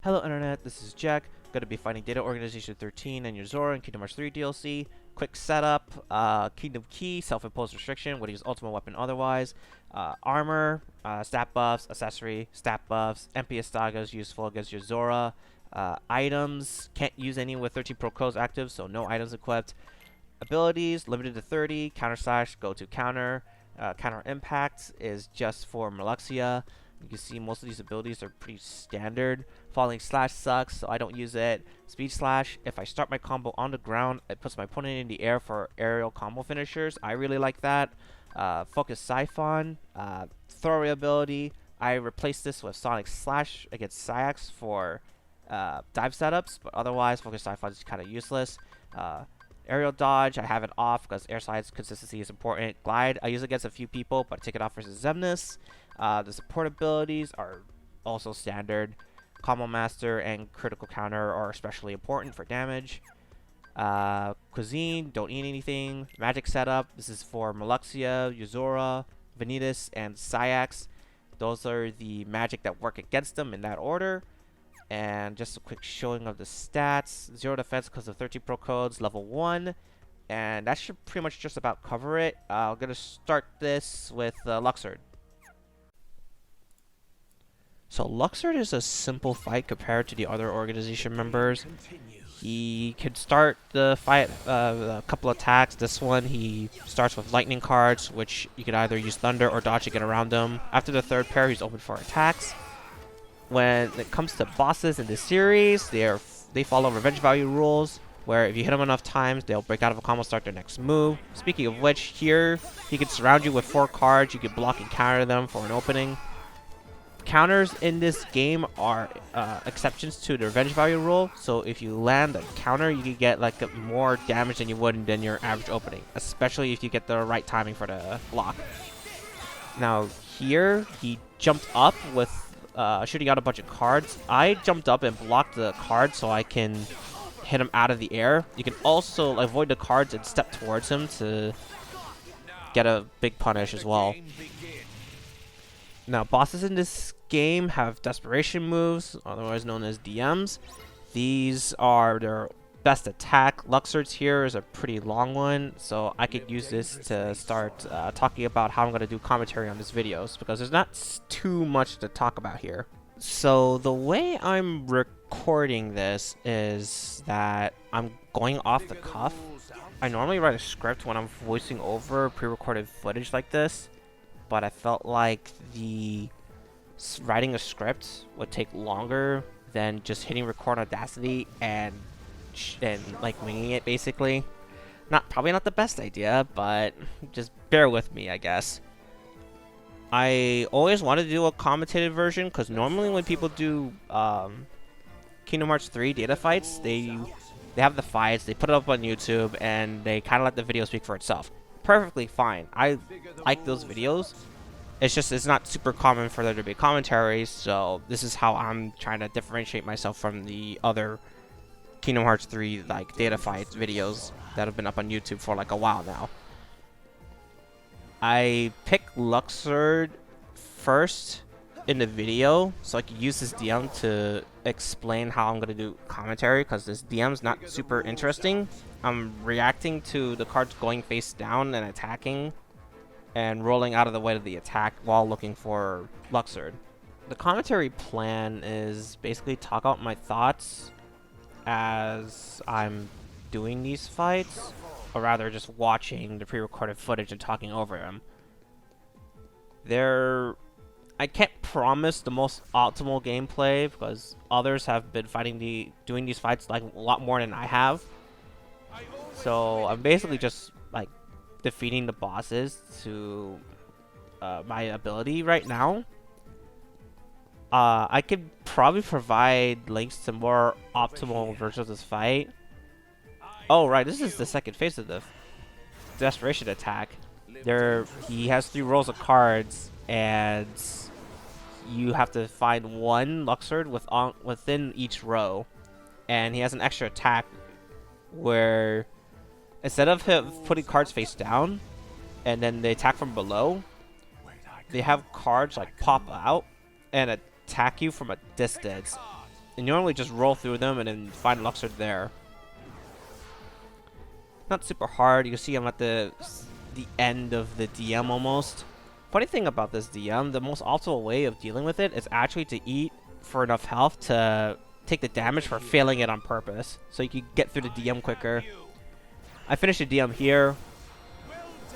Hello Internet, this is Jack. Going to be fighting Data Organization 13 and Yozora in Kingdom Hearts 3 DLC. Quick setup, Kingdom Key, self-imposed restriction, would use ultimate weapon otherwise. Armor, stat buffs, accessory, stat buffs, MPS Dagas useful against Yozora. Items, can't use any with 13 Pro codes active, so no items equipped. Abilities, limited to 30, counter slash, go to counter. Counter impact is just for Marluxia. You can see most of these abilities are pretty standard. Falling slash sucks, so I don't use it. Speed slash, if I start my combo on the ground, it puts my opponent in the air for aerial combo finishers. I really like that. Focus Siphon, Throwaway ability. I replaced this with Sonic Slash against Saix for dive setups, but otherwise Focus Siphon is kind of useless. Aerial dodge, I have it off because air slide's consistency is important. Glide, I use it against a few people, but I take it off versus Xemnas. The support abilities are also standard. Combo Master and Critical Counter are especially important for damage. Cuisine, don't eat anything. Magic setup, this is for Marluxia, Yozora, Vanitas, and Saix. Those are the magic that work against them in that order. And just a quick showing of the stats. 0 defense because of 13 pro codes, level 1. And that should pretty much just about cover it. I'm going to start this with Luxord. So Luxord is a simple fight compared to the other organization members. He can start the fight a couple attacks. This one he starts with lightning cards, which you can either use thunder or dodge to get around them. After the third pair, he's open for attacks. When it comes to bosses in this series, they follow revenge value rules, where if you hit them enough times, they'll break out of a combo, start their next move. Speaking of which, here he can surround you with 4 cards. You can block and counter them for an opening. Counters in this game are exceptions to the revenge value rule, so if you land a counter, you can get like more damage than you would than your average opening, especially if you get the right timing for the block. Now here, he jumped up with shooting out a bunch of cards. I jumped up and blocked the card so I can hit him out of the air. You can also avoid the cards and step towards him to get a big punish as well. Now, bosses in this game have desperation moves, otherwise known as DMs. These are their best attack. Luxord's here is a pretty long one, so I could use this to start talking about how I'm going to do commentary on these videos, because there's not too much to talk about here. So the way I'm recording this is that I'm going off the cuff. I normally write a script when I'm voicing over pre-recorded footage like this, but I felt like writing a script would take longer than just hitting record on Audacity and like winging it, basically. Probably not the best idea, but just bear with me, I guess. I always wanted to do a commentated version, because normally when people do Kingdom Hearts 3 data fights, they have the fights, they put it up on YouTube, and they kind of let the video speak for itself. Perfectly fine. I like those videos. It's just it's not super common for there to be commentaries, so this is how I'm trying to differentiate myself from the other Kingdom Hearts 3 like data fight videos that have been up on YouTube for like a while now. I picked Luxord first in the video so I could use this DM to explain how I'm gonna do commentary, because this DM's not super interesting. I'm reacting to the cards going face down and attacking and rolling out of the way of the attack while looking for Luxord. The commentary plan is basically talk out my thoughts as I'm doing these fights, or rather just watching the pre-recorded footage and talking over them. I can't promise the most optimal gameplay, because others have been doing these fights like a lot more than I have. So I'm basically just like defeating the bosses to my ability right now. I could probably provide links to more optimal versions of this fight. Oh right, this is the second phase of the desperation attack. He has 3 rows of cards, and you have to find one Luxord within each row, and he has an extra attack where instead of him putting cards face down and then they attack from below, they have cards like pop out and attack you from a distance. And you normally just roll through them and then find Luxord there. Not super hard. You can see I'm at the end of the DM almost. Funny thing about this DM, the most optimal way of dealing with it is actually to eat for enough health to take the damage for failing it on purpose. So you can get through the DM quicker. I finished the DM here.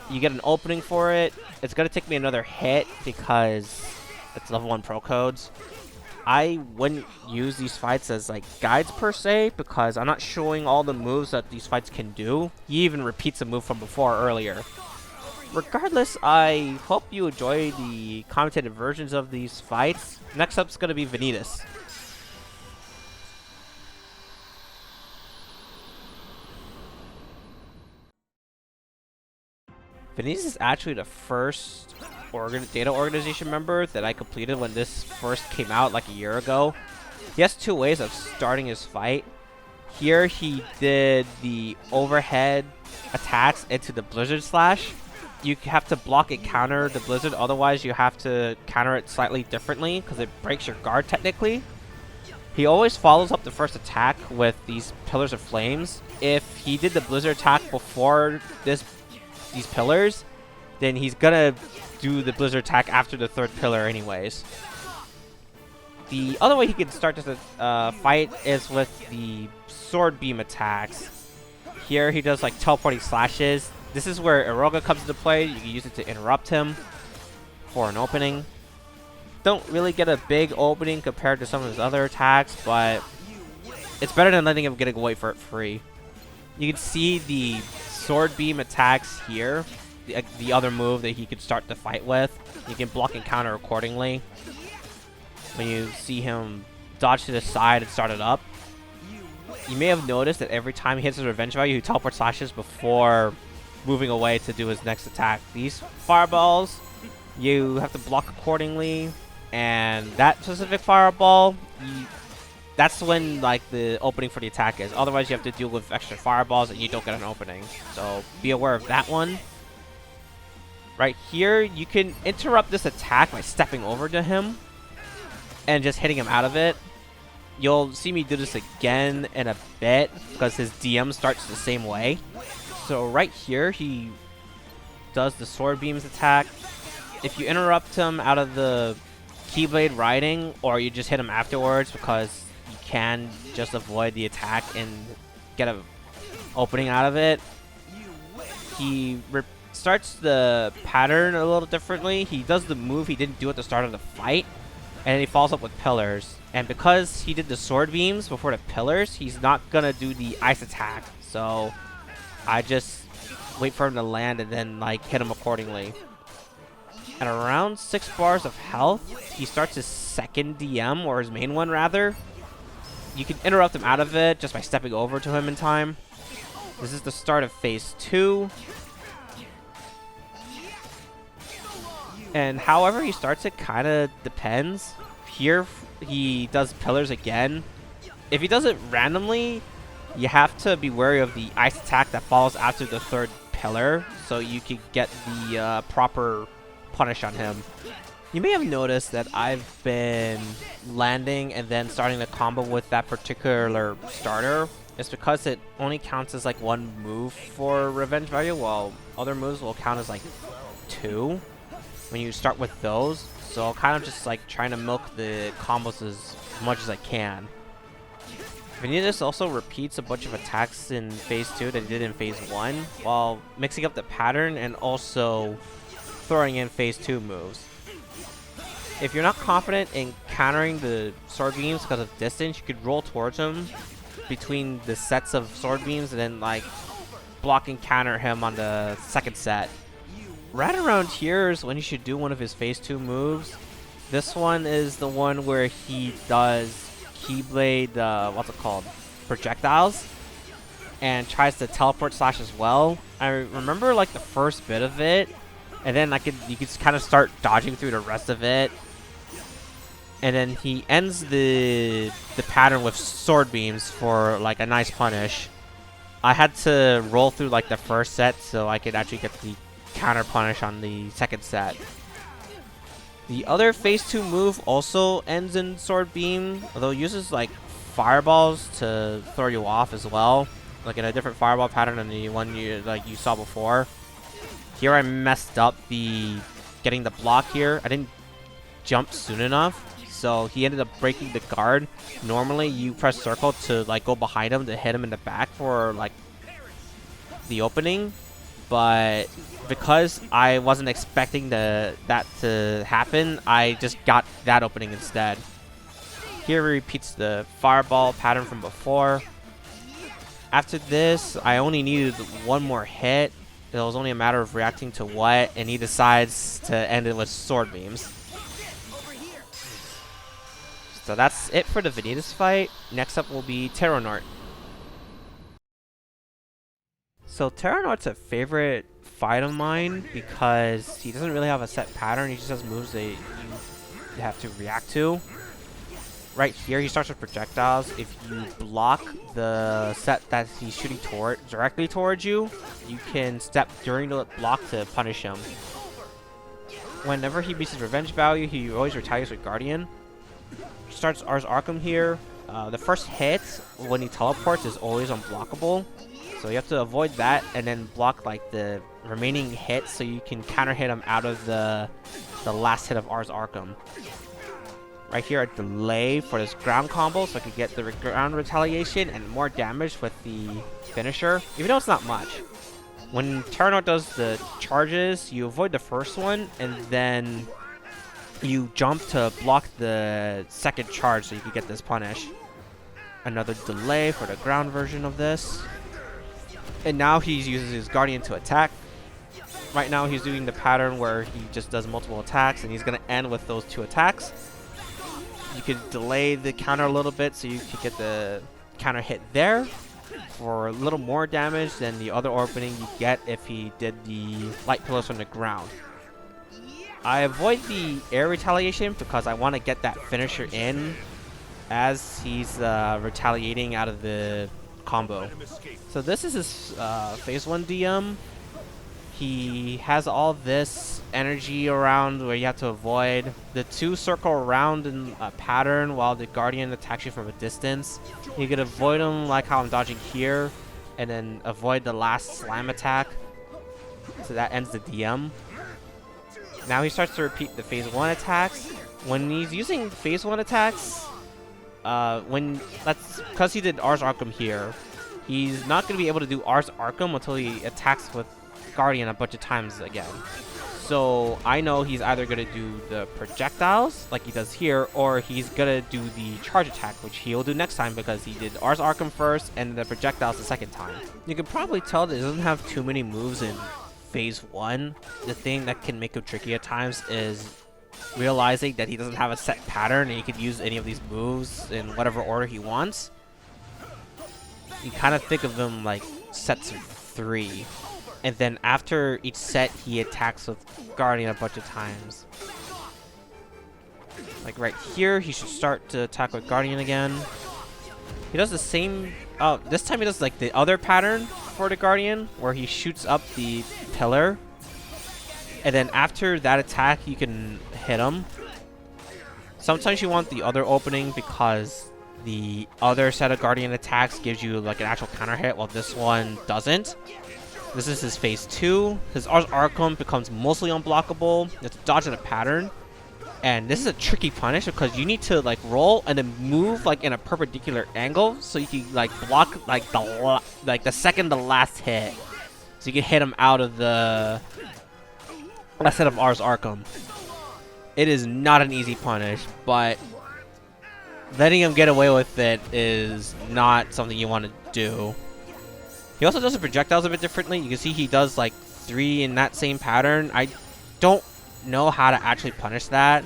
You get an opening for it. It's going to take me another hit because it's level 1 pro codes. I wouldn't use these fights as like guides per se because I'm not showing all the moves that these fights can do. He even repeats a move from before earlier. Regardless, I hope you enjoy the commentated versions of these fights. Next up is going to be Vanitas. Vanitas is actually the first data organization member that I completed when this first came out like a year ago. He has 2 ways of starting his fight. Here he did the overhead attacks into the Blizzard Slash. You have to block and counter the Blizzard, otherwise you have to counter it slightly differently because it breaks your guard technically. He always follows up the first attack with these Pillars of Flames. If he did the Blizzard attack before these pillars, then he's gonna do the Blizzard attack after the 3rd pillar anyways. The other way he can start this fight is with the sword beam attacks. Here he does like teleporting slashes. This is where Eroga comes into play. You can use it to interrupt him for an opening. Don't really get a big opening compared to some of his other attacks, but it's better than letting him get away for it free. You can see the sword beam attacks here, the other move that he could start the fight with. You can block and counter accordingly. When you see him dodge to the side and start it up, you may have noticed that every time he hits his revenge value, he teleport slashes before moving away to do his next attack. These fireballs, you have to block accordingly, and that specific fireball, that's when like the opening for the attack is. Otherwise, you have to deal with extra fireballs and you don't get an opening. So be aware of that one. Right here, you can interrupt this attack by stepping over to him and just hitting him out of it. You'll see me do this again in a bit because his DM starts the same way. So right here, he does the sword beams attack. If you interrupt him out of the Keyblade riding, or you just hit him afterwards because you can just avoid the attack and get an opening out of it, he starts the pattern a little differently. He does the move he didn't do at the start of the fight, and he follows up with pillars. And because he did the sword beams before the pillars, he's not gonna do the ice attack. So I just wait for him to land and then like hit him accordingly. At around 6 bars of health, he starts his second DM, or his main one rather. You can interrupt him out of it just by stepping over to him in time. This is the start of phase 2. And however he starts it kind of depends. Here he does pillars again. If he does it randomly, you have to be wary of the ice attack that follows after the 3rd pillar, so you can get the proper punish on him. You may have noticed that I've been landing and then starting the combo with that particular starter. It's because it only counts as like 1 move for revenge value, while other moves will count as like 2 when you start with those. So I'll kind of just like trying to milk the combos as much as I can. Vanitas also repeats a bunch of attacks in phase 2 that he did in phase 1, while mixing up the pattern and also throwing in phase 2 moves. If you're not confident in countering the sword beams because of distance, you could roll towards him between the sets of sword beams and then like block and counter him on the 2nd set. Right around here is when he should do one of his phase 2 moves. This one is the one where he does Keyblade, what's it called? Projectiles. And tries to teleport slash as well. I remember like the first bit of it. And then you could kind of start dodging through the rest of it. And then he ends the pattern with sword beams for like a nice punish. I had to roll through like the first set so I could actually get the counter punish on the 2nd set. The other phase 2 move also ends in sword beam, although it uses like fireballs to throw you off as well, like in a different fireball pattern than the one you saw before. Here I messed up getting the block here. I didn't jump soon enough, so he ended up breaking the guard. Normally you press circle to like go behind him to hit him in the back for like the opening, but because I wasn't expecting that to happen, I just got that opening instead. Here he repeats the fireball pattern from before. After this, I only needed one more hit. It was only a matter of reacting to what, and he decides to end it with sword beams. So that's it for the Vanitas fight. Next up will be Terranort. So Terranort's a favorite fight of mine because he doesn't really have a set pattern. He just has moves that you have to react to. Right here, he starts with projectiles. If you block the set that he's shooting directly towards you, you can step during the block to punish him. Whenever he beats his revenge value, he always retaliates with Guardian. Starts Ars Arkham here. The first hit, when he teleports, is always unblockable. So you have to avoid that and then block like the remaining hits so you can counter hit him out of the last hit of Ars Arkham. Right here, a delay for this ground combo so I could get the ground retaliation and more damage with the finisher, even though it's not much. When Terranort does the charges, you avoid the first one and then you jump to block the second charge so you can get this punish. Another delay for the ground version of this. And now he uses his Guardian to attack. Right now he's doing the pattern where he just does multiple attacks and he's going to end with those 2 attacks. You could delay the counter a little bit so you could get the counter hit there for a little more damage than the other opening you get if he did the light pillars from the ground. I avoid the air retaliation because I want to get that finisher in as he's retaliating out of the combo. So this is his phase 1 DM. He has all this energy around where you have to avoid. The 2 circle around in a pattern while the Guardian attacks you from a distance. You can avoid them like how I'm dodging here, and then avoid the last slam attack. So that ends the DM. Now he starts to repeat the phase 1 attacks. When he's using phase 1 attacks, that's because he did Ars Arkham here, he's not going to be able to do Ars Arkham until he attacks with Guardian a bunch of times again. So I know he's either going to do the projectiles like he does here, or he's going to do the charge attack, which he'll do next time because he did Ars Arkham first and the projectiles the second time. You can probably tell that it doesn't have too many moves in phase 1. The thing that can make him tricky at times is realizing that he doesn't have a set pattern and he can use any of these moves in whatever order he wants. You kind of think of them like sets of 3. And then after each set, he attacks with Guardian a bunch of times. Like right here, he should start to attack with Guardian again. He does the same... Oh, this time he does like the other pattern for the Guardian, where he shoots up the pillar. And then after that attack, you can hit him. Sometimes you want the other opening because the other set of Guardian attacks gives you like an actual counter hit, while this one doesn't. This is his phase 2. His Ars Arkham becomes mostly unblockable. You have to dodge in a pattern. And this is a tricky punish because you need to like roll and then move like in a perpendicular angle so you can like block like the second to last hit. So you can hit him out of the last set of Ars Arkham. It is not an easy punish, but letting him get away with it is not something you want to do. He also does the projectiles a bit differently. You can see he does like 3 in that same pattern. I don't know how to actually punish that,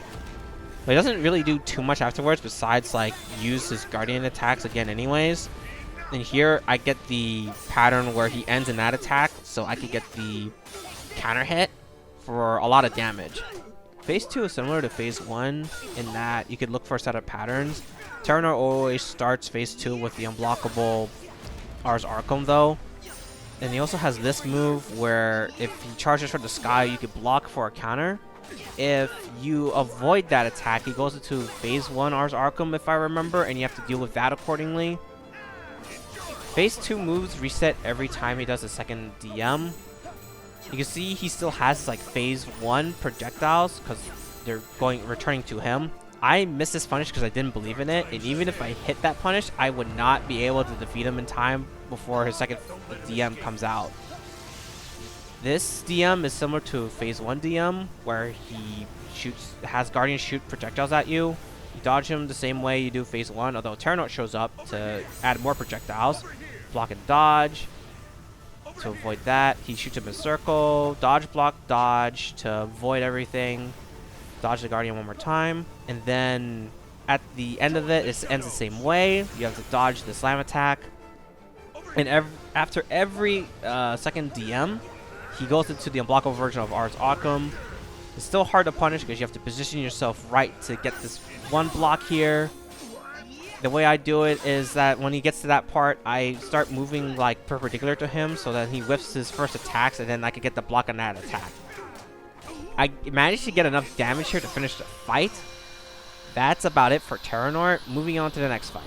but he doesn't really do too much afterwards besides like use his Guardian attacks again anyways. And here I get the pattern where he ends in that attack, so I could get the counter hit for a lot of damage. Phase 2 is similar to phase 1 in that you could look for a set of patterns. Terranort always starts phase 2 with the unblockable Ars Arkham though. And he also has this move where if he charges for the sky, you could block for a counter. If you avoid that attack, he goes into phase 1 Ars Arkham, if I remember, and you have to deal with that accordingly. Phase 2 moves reset every time he does a second DM. You can see he still has like phase 1 projectiles because they're returning to him. I missed this punish because I didn't believe in it, and even if I hit that punish, I would not be able to defeat him in time before his second DM comes out. This DM is similar to phase 1 DM, where he has Guardian shoot projectiles at you. You dodge him the same way you do phase 1, although Terranort shows up to add more projectiles. Block and dodge. To avoid that, he shoots him in a circle. Dodge, block, dodge to avoid everything. Dodge the Guardian one more time. And then at the end of it, it ends the same way. You have to dodge the slam attack. And after every second DM, he goes into the unblockable version of Ars Arkham. It's still hard to punish because you have to position yourself right to get this one block here. The way I do it is that when he gets to that part, I start moving like perpendicular to him so that he whips his first attacks and then I can get the block on that attack. I managed to get enough damage here to finish the fight. That's about it for Terranort. Moving on to the next fight.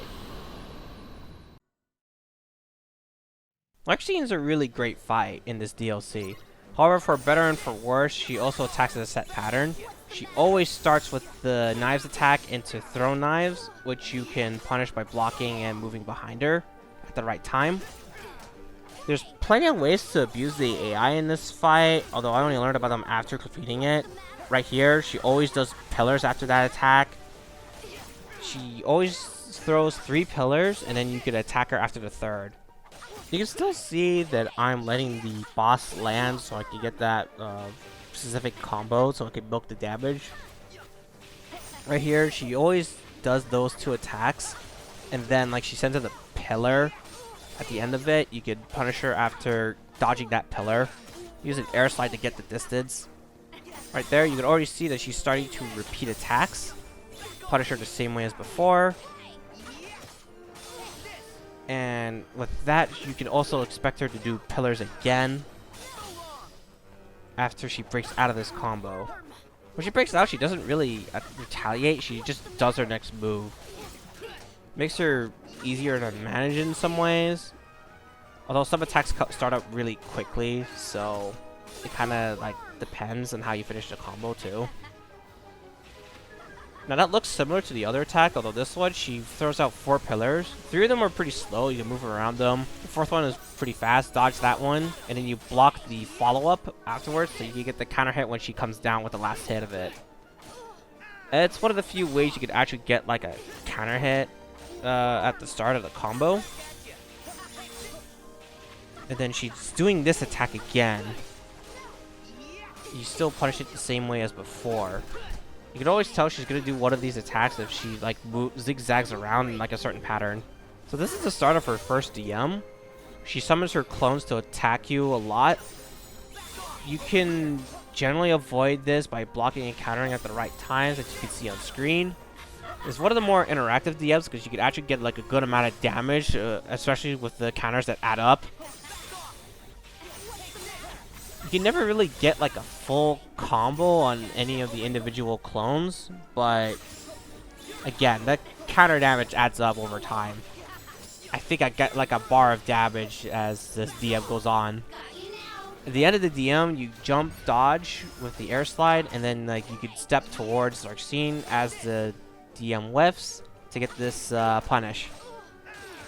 Larxene is a really great fight in this DLC. However, for better and for worse, she also attacks in a set pattern. She always starts with the knives attack into throw knives, which you can punish by blocking and moving behind her at the right time. There's plenty of ways to abuse the AI in this fight, although I only learned about them after completing it. Right here, she always does pillars after that attack. She always throws 3 pillars, and then you can attack her after the 3rd. You can still see that I'm letting the boss land so I can get that specific combo so I can milk the damage. Right here, she always does those 2 attacks, and then like she sends in the pillar at the end of it. You can punish her after dodging that pillar. Use an air slide to get the distance. Right there, you can already see that she's starting to repeat attacks. Punish her the same way as before. And with that, you can also expect her to do pillars again after she breaks out of this combo. When she breaks out, she doesn't really retaliate. She just does her next move. Makes her easier to manage in some ways. Although some attacks start up really quickly, so it kind of like depends on how you finish the combo too. Now that looks similar to the other attack, although this one, she throws out 4 pillars. 3 of them are pretty slow, you can move around them. The 4th one is pretty fast, dodge that one, and then you block the follow-up afterwards so you can get the counter hit when she comes down with the last hit of it. It's one of the few ways you could actually get like a counter hit at the start of the combo. And then she's doing this attack again. You still punish it the same way as before. You can always tell she's going to do one of these attacks if she like zigzags around in like a certain pattern. So this is the start of her first DM. She summons her clones to attack you a lot. You can generally avoid this by blocking and countering at the right times, as you can see on screen. It's one of the more interactive DMs because you can actually get like a good amount of damage, especially with the counters that add up. You can never really get like a full combo on any of the individual clones, but again, that counter damage adds up over time. I think I get like a bar of damage as this DM goes on. At the end of the DM, you jump dodge with the air slide, and then like you could step towards Larxene as the DM whiffs to get this punish.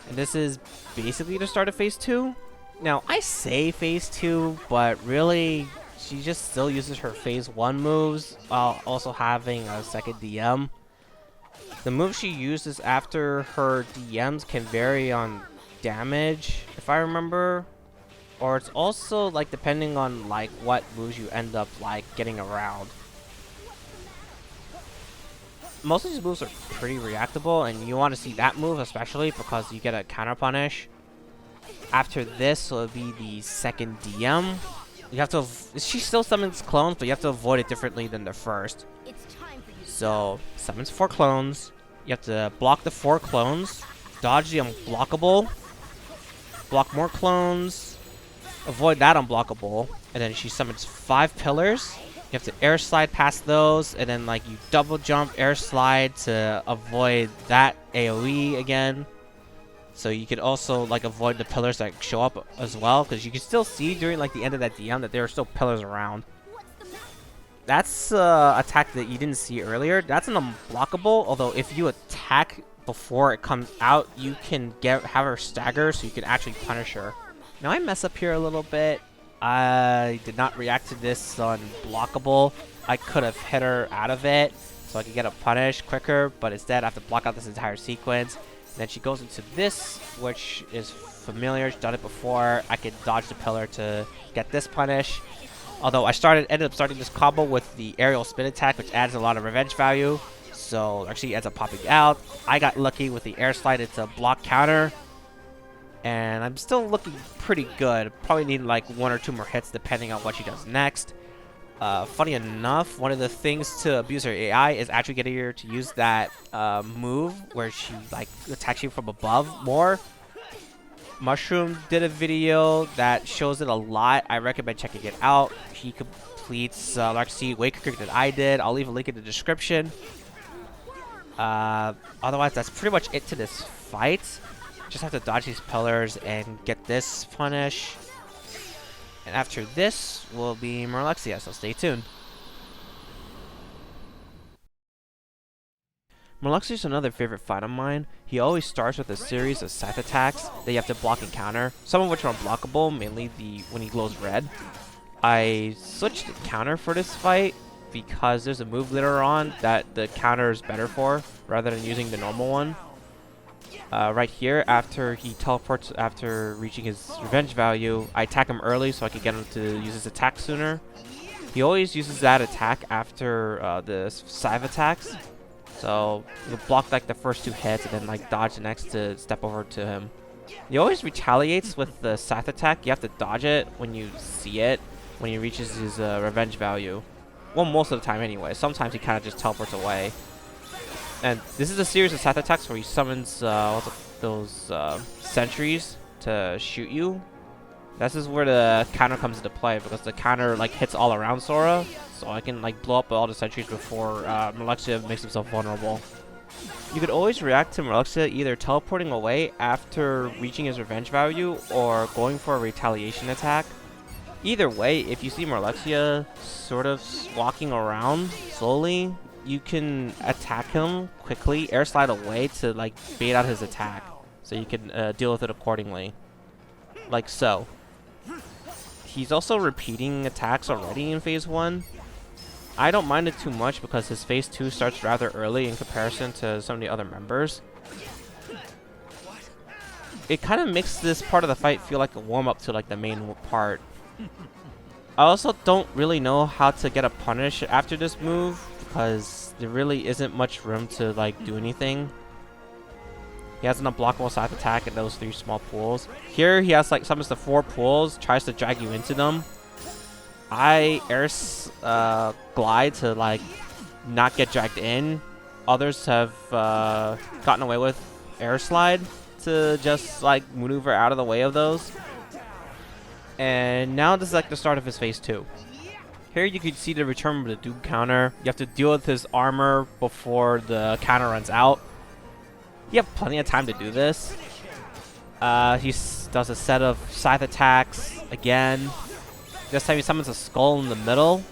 And this is basically the start of phase 2. Now, I say phase 2, but really, she just still uses her phase 1 moves while also having a second DM. The moves she uses after her DMs can vary on damage, if I remember. Or it's also, like, depending on, like, what moves you end up, like, getting around. Most of these moves are pretty reactable, and you want to see that move especially because you get a counter punish. After this will be the second DM. You have to. She still summons clones, but you have to avoid it differently than the first. So summons 4 clones. You have to block the 4 clones, dodge the unblockable, block more clones, avoid that unblockable, and then she summons 5 pillars. You have to air slide past those, and then like you double jump, air slide to avoid that AoE again. So you could also like avoid the pillars that show up as well, because you can still see during like the end of that DM that there are still pillars around. That's attack that you didn't see earlier. That's an unblockable, although if you attack before it comes out, you can have her stagger, so you can actually punish her. Now I mess up here a little bit. I did not react to this on blockable. I could have hit her out of it so I could get a punish quicker, but instead I have to block out this entire sequence. And then she goes into this, which is familiar. She's done it before. I could dodge the pillar to get this punish. Although I ended up starting this combo with the aerial spin attack, which adds a lot of revenge value. So actually ends up popping out. I got lucky with the air slide. It's a block counter. And I'm still looking pretty good. Probably need like 1 or 2 more hits depending on what she does next. Funny enough, one of the things to abuse her AI is actually getting her to use that move where she like attacks you from above more. Mushroom did a video that shows it a lot. I recommend checking it out. He completes Larxene way quicker than I did. I'll leave a link in the description. Otherwise, that's pretty much it to this fight. Just have to dodge these pillars and get this punish. And after this will be Marluxia, so stay tuned. Marluxia is another favorite fight of mine. He always starts with a series of scythe attacks that you have to block and counter, some of which are unblockable, mainly when he glows red. I switched to counter for this fight because there's a move later on that the counter is better for, rather than using the normal one. Right here, after he teleports after reaching his revenge value, I attack him early so I can get him to use his attack sooner. He always uses that attack after the scythe attacks. So you block like the first 2 hits and then like dodge the next to step over to him. He always retaliates with the scythe attack. You have to dodge it when you see it, when he reaches his revenge value. Well, most of the time anyway. Sometimes he kind of just teleports away. And this is a series of scythe attacks where he summons those sentries to shoot you. This is where the counter comes into play, because the counter like hits all around Sora, so I can like blow up all the sentries before Marluxia makes himself vulnerable. You could always react to Marluxia either teleporting away after reaching his revenge value or going for a retaliation attack. Either way, if you see Marluxia sort of walking around slowly, you can attack him quickly, air slide away to like bait out his attack, so you can deal with it accordingly, like so. He's also repeating attacks already in phase 1. I don't mind it too much because his phase 2 starts rather early in comparison to some of the other members. It kind of makes this part of the fight feel like a warm-up to like the main part. I also don't really know how to get a punish after this move, because there really isn't much room to like do anything. He has an unblockable scythe attack in those 3 small pools. Here he has like summons the 4 pools, tries to drag you into them. I air glide to like not get dragged in. Others have gotten away with air slide to just like maneuver out of the way of those. And now this is like the start of his phase 2. Here you can see the return of the Doom counter. You have to deal with his armor before the counter runs out. You have plenty of time to do this. He does a set of scythe attacks again. This time he summons a skull in the middle.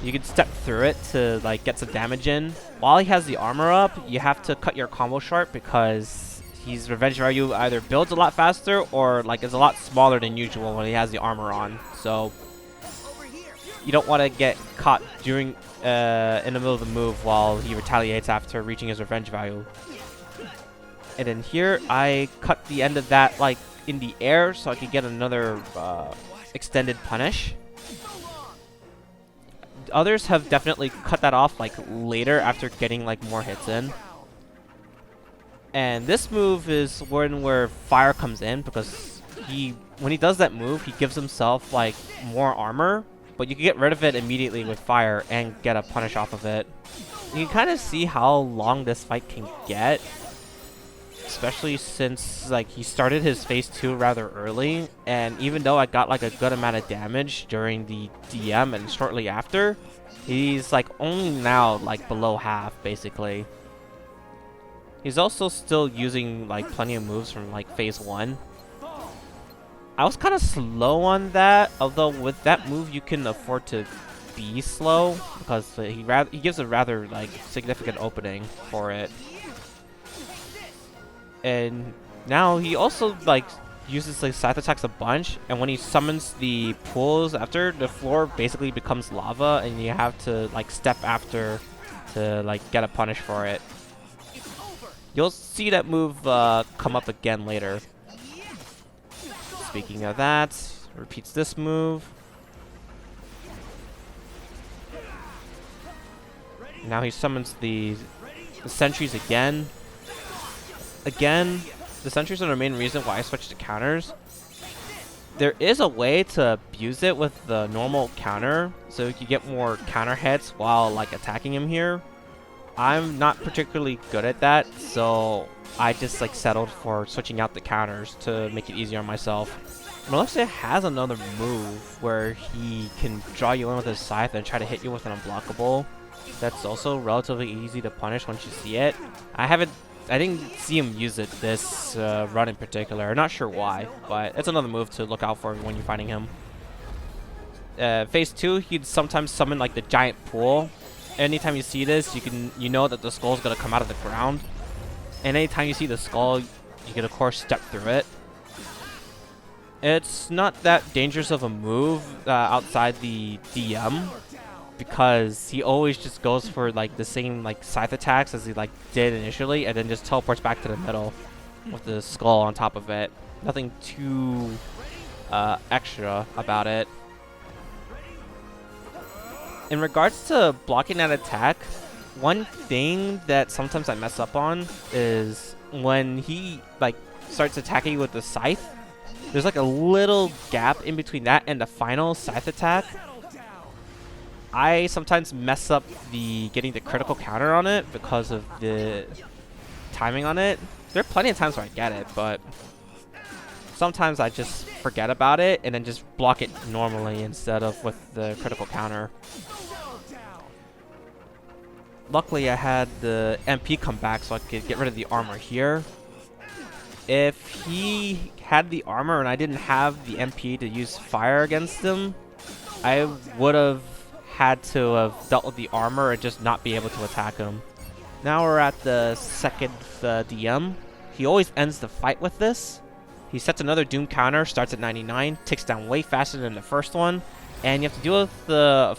You can step through it to like get some damage in. While he has the armor up, you have to cut your combo short because his revenge value either builds a lot faster or like is a lot smaller than usual when he has the armor on. So you don't want to get caught during in the middle of the move while he retaliates after reaching his revenge value. And then here I cut the end of that like in the air so I could get another extended punish. Others have definitely cut that off like later after getting like more hits in. And this move is where fire comes in, because when he does that move, he gives himself like more armor, but you can get rid of it immediately with fire and get a punish off of it. You can kind of see how long this fight can get. especially since like he started his phase 2 rather early, and even though I got like a good amount of damage during the DM and shortly after, he's like only now like below half basically. He's also still using like plenty of moves from like phase 1. I was kind of slow on that, although with that move you can afford to be slow because he gives a rather like significant opening for it. And now he also like uses like scythe attacks a bunch, and when he summons the pools after, the floor basically becomes lava and you have to like step after to like get a punish for it. You'll see that move come up again later. Speaking of that, repeats this move. Now he summons the sentries again. The sentries are the main reason why I switched to counters. There is a way to abuse it with the normal counter, so you can get more counter hits while like attacking him here. I'm not particularly good at that, so I just like settled for switching out the counters to make it easier on myself. Marluxia has another move where he can draw you in with his scythe and try to hit you with an unblockable. That's also relatively easy to punish once you see it. I didn't see him use it this run in particular. Not sure why, but it's another move to look out for when you're fighting him. Phase 2, he'd sometimes summon like the giant pool. Anytime you see this, you know that the skull's gonna come out of the ground. And anytime you see the skull, you can of course step through it. It's not that dangerous of a move outside the DM, because he always just goes for like the same like scythe attacks as he like did initially, and then just teleports back to the middle with the skull on top of it. Nothing too extra about it. In regards to blocking that attack, one thing that sometimes I mess up on is when he like starts attacking you with the scythe, there's like a little gap in between that and the final scythe attack. I sometimes mess up getting the critical counter on it because of the timing on it. There are plenty of times where I get it, but sometimes I just forget about it and then just block it normally instead of with the critical counter. Luckily, I had the MP come back so I could get rid of the armor here. If he had the armor and I didn't have the MP to use fire against him, I would have had to have dealt with the armor and just not be able to attack him. Now we're at the second DM. He always ends the fight with this. He sets another Doom counter, starts at 99, ticks down way faster than the first one, and you have to deal with the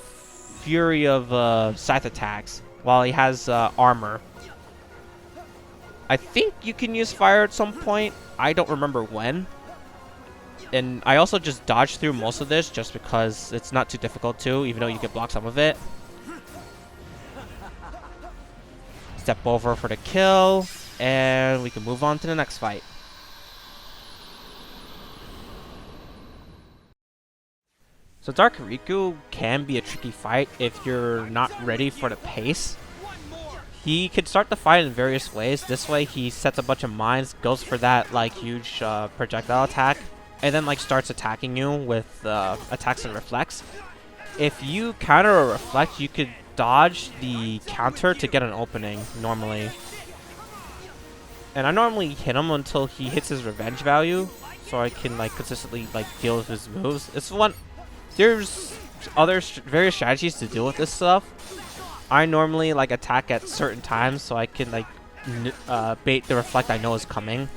fury of scythe attacks while he has armor. I think you can use fire at some point. I don't remember when. And I also just dodged through most of this just because it's not too difficult to, even though you can block some of it. Step over for the kill, and we can move on to the next fight. So Dark Riku can be a tricky fight if you're not ready for the pace. He can start the fight in various ways. This way he sets a bunch of mines, goes for that like huge projectile attack, and then like starts attacking you with attacks and reflects. If you counter or reflect, you could dodge the counter to get an opening normally. And I normally hit him until he hits his revenge value, so I can like consistently like deal with his moves. There's other various strategies to deal with this stuff. I normally like attack at certain times so I can like bait the reflect I know is coming.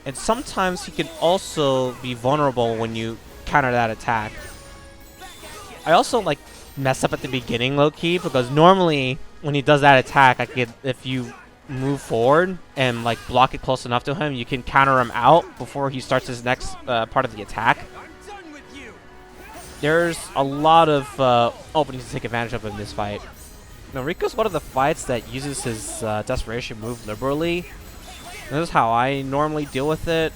And sometimes he can also be vulnerable when you counter that attack. I also like mess up at the beginning low-key because normally when he does that attack, if you move forward and like block it close enough to him, you can counter him out before he starts his next part of the attack. There's a lot of openings to take advantage of in this fight. Now, Riku's one of the fights that uses his desperation move liberally. And this is how I normally deal with it.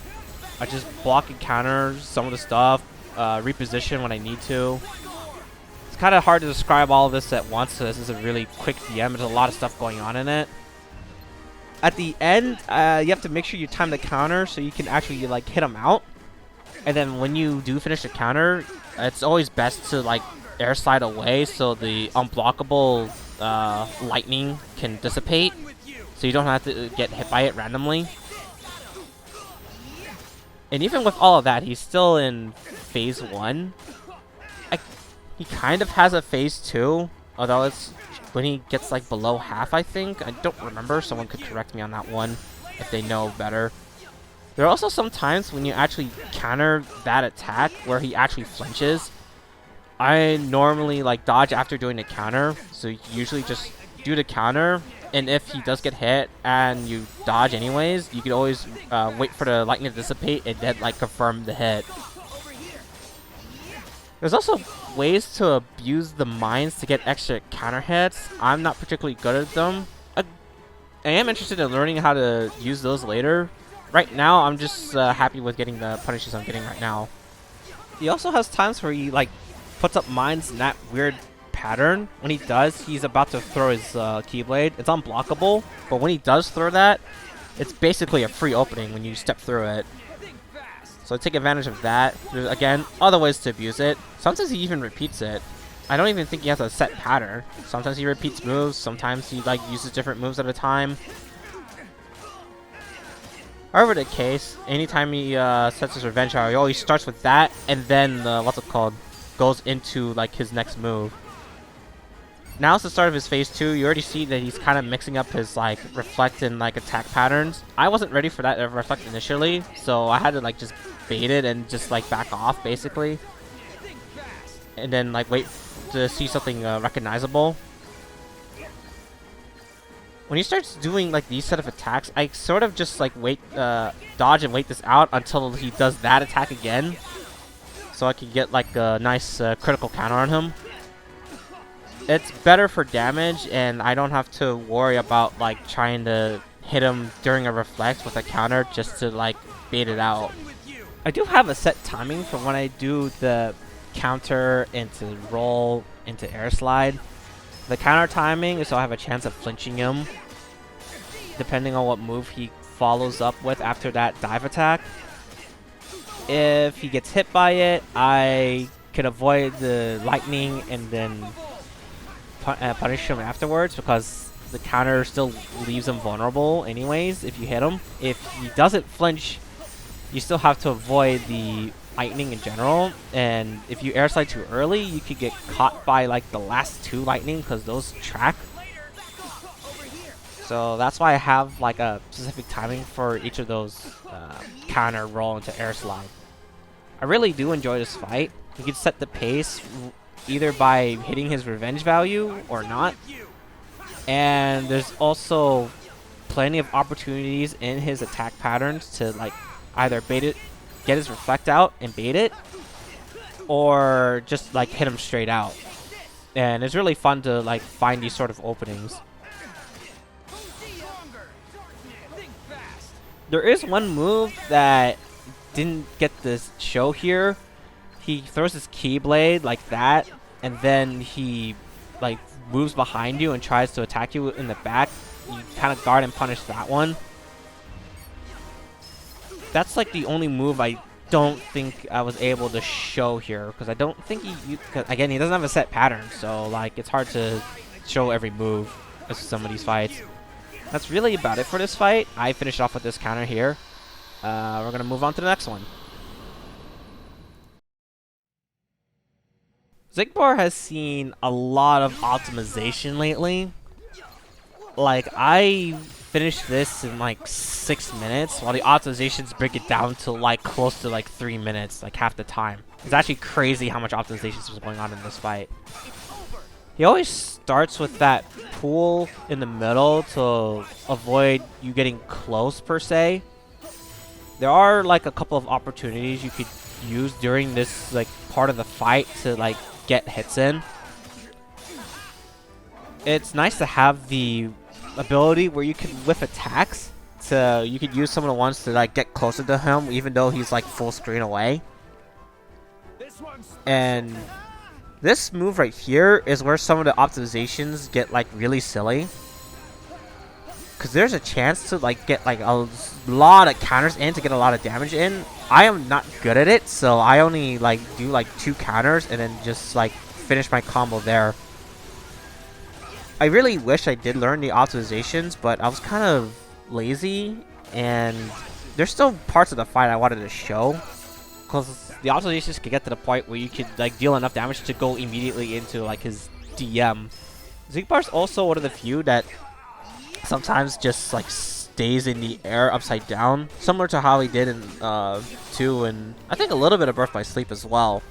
I just block and counter some of the stuff, reposition when I need to. It's kind of hard to describe all of this at once, so this is a really quick DM. There's a lot of stuff going on in it. At the end, you have to make sure you time the counter so you can actually like hit him out. And then when you do finish the counter, it's always best to like air slide away so the unblockable lightning can dissipate, so you don't have to get hit by it randomly. And even with all of that, he's still in phase 1. He kind of has a phase 2, although it's when he gets like below half, I think. I don't remember. Someone could correct me on that one if they know better. There are also some times when you actually counter that attack where he actually flinches. I normally like dodge after doing the counter, so you usually just do the counter, and if he does get hit and you dodge anyways, you can always wait for the lightning to dissipate and then like confirm the hit. There's also ways to abuse the mines to get extra counter hits. I'm not particularly good at them. I am interested in learning how to use those later. Right now, I'm just happy with getting the punishes I'm getting right now. He also has times where he like puts up mines in that weird pattern. When he does, he's about to throw his Keyblade. It's unblockable, but when he does throw that, it's basically a free opening when you step through it. So take advantage of that. There's, again, other ways to abuse it. Sometimes he even repeats it. I don't even think he has a set pattern. Sometimes he repeats moves. Sometimes he like uses different moves at a time. However the case, anytime he sets his revenge hour, he always starts with that, and then what's it called, goes into like his next move. Now it's the start of his phase 2. You already see that he's kind of mixing up his like reflect and like attack patterns. I wasn't ready for that reflect initially, so I had to like just bait it and just like back off basically, and then like wait to see something recognizable. When he starts doing like these set of attacks, I sort of just like wait, dodge and wait this out until he does that attack again, so I can get like a nice critical counter on him. It's better for damage, and I don't have to worry about like trying to hit him during a reflect with a counter just to like bait it out. I do have a set timing for when I do the counter into roll into air slide. The counter timing is so I have a chance of flinching him depending on what move he follows up with after that dive attack. If he gets hit by it, I can avoid the lightning and then punish him afterwards, because the counter still leaves him vulnerable anyways if you hit him. If he doesn't flinch, you still have to avoid the lightning in general, and if you air slide too early, you could get caught by like the last 2 lightning because those track. So that's why I have like a specific timing for each of those counter roll into air slide. I really do enjoy this fight. You can set the pace either by hitting his revenge value or not, and there's also plenty of opportunities in his attack patterns to like either bait it, get his reflect out and bait it, or just like hit him straight out. And it's really fun to like find these sort of openings. There is one move that didn't get this show here. He throws his Keyblade like that, and then he like moves behind you and tries to attack you in the back. You kind of guard and punish that one. That's like the only move I don't think I was able to show here, because I don't think again, he doesn't have a set pattern, so like it's hard to show every move in some of these fights. That's really about it for this fight. I finished off with this counter here. We're gonna move on to the next one. Xigbar has seen a lot of optimization lately. Like, I finished this in like 6 minutes, while the optimizations break it down to like close to like 3 minutes, like half the time. It's actually crazy how much optimizations was going on in this fight. He always starts with that pool in the middle to avoid you getting close per se. There are like a couple of opportunities you could use during this like part of the fight to like get hits in. It's nice to have the ability where you can whiff attacks, so you could use some of the ones to like get closer to him even though he's like full screen away. And this move right here is where some of the optimizations get like really silly, because there's a chance to like get like a lot of counters in to get a lot of damage in. I am not good at it, so I only like do like 2 counters and then just like finish my combo there. I really wish I did learn the optimizations, but I was kind of lazy, and there's still parts of the fight I wanted to show, because the optimizations could get to the point where you could like deal enough damage to go immediately into like his DM. Xigbar's also one of the few that sometimes just like stays in the air upside down, similar to how he did in 2, and I think a little bit of Birth by Sleep as well.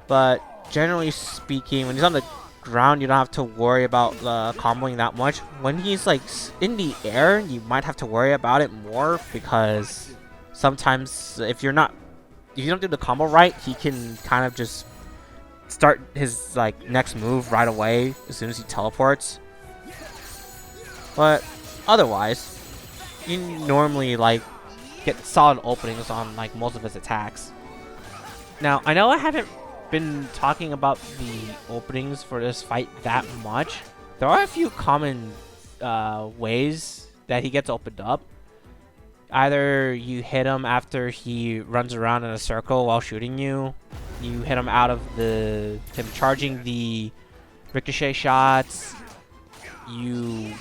But generally speaking, when he's on the ground, you don't have to worry about comboing that much. When he's like in the air, you might have to worry about it more, because sometimes if you don't do the combo right, he can kind of just start his like next move right away as soon as he teleports. But otherwise, you normally like get solid openings on like most of his attacks. Now, I know I haven't been talking about the openings for this fight that much. There are a few common ways that he gets opened up. Either you hit him after he runs around in a circle while shooting you. You hit him out of him charging the ricochet shots. You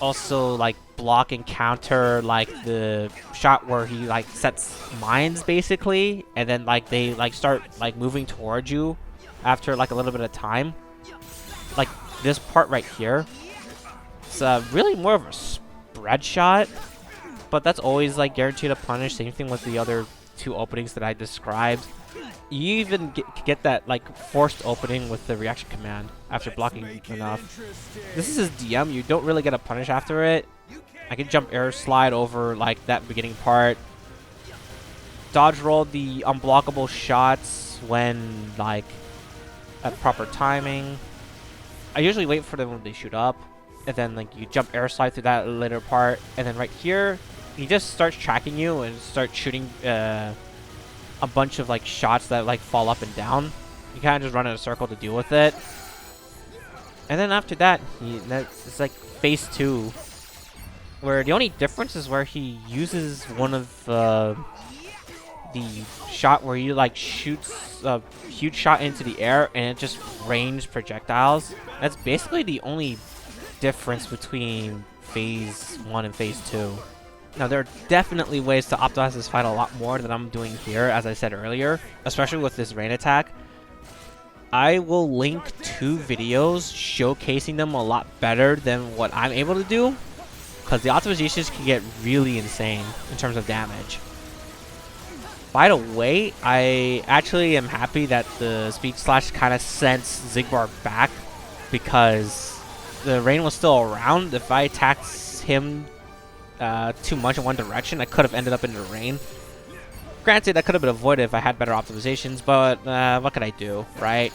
also like block and counter like the shot where he like sets mines basically, and then like they like start like moving towards you after like a little bit of time. Like this part right here, it's really more of a spread shot, but that's always like guaranteed to punish. Same thing with the other 2 openings that I described. You even get that like forced opening with the reaction command after blocking enough. This is his DM. You don't really get a punish after it. I can jump air slide over like that beginning part. Dodge roll the unblockable shots when like at proper timing. I usually wait for them when they shoot up, and then like you jump air slide through that later part, and then right here he just starts tracking you and starts shooting a bunch of like shots that like fall up and down. You kind of just run in a circle to deal with it. And then after that, it's like phase 2, where the only difference is where he uses one of the shot where he like shoots a huge shot into the air and it just rains projectiles. That's basically the only difference between phase 1 and phase 2. Now, there are definitely ways to optimize this fight a lot more than I'm doing here, as I said earlier, especially with this rain attack. I will link 2 videos showcasing them a lot better than what I'm able to do, because the optimizations can get really insane in terms of damage. By the way, I actually am happy that the Speed Slash kind of sent Xigbar back, because the rain was still around. If I attacked him too much in one direction, I could have ended up in the rain. Granted, that could have been avoided if I had better optimizations, but what could I do, right?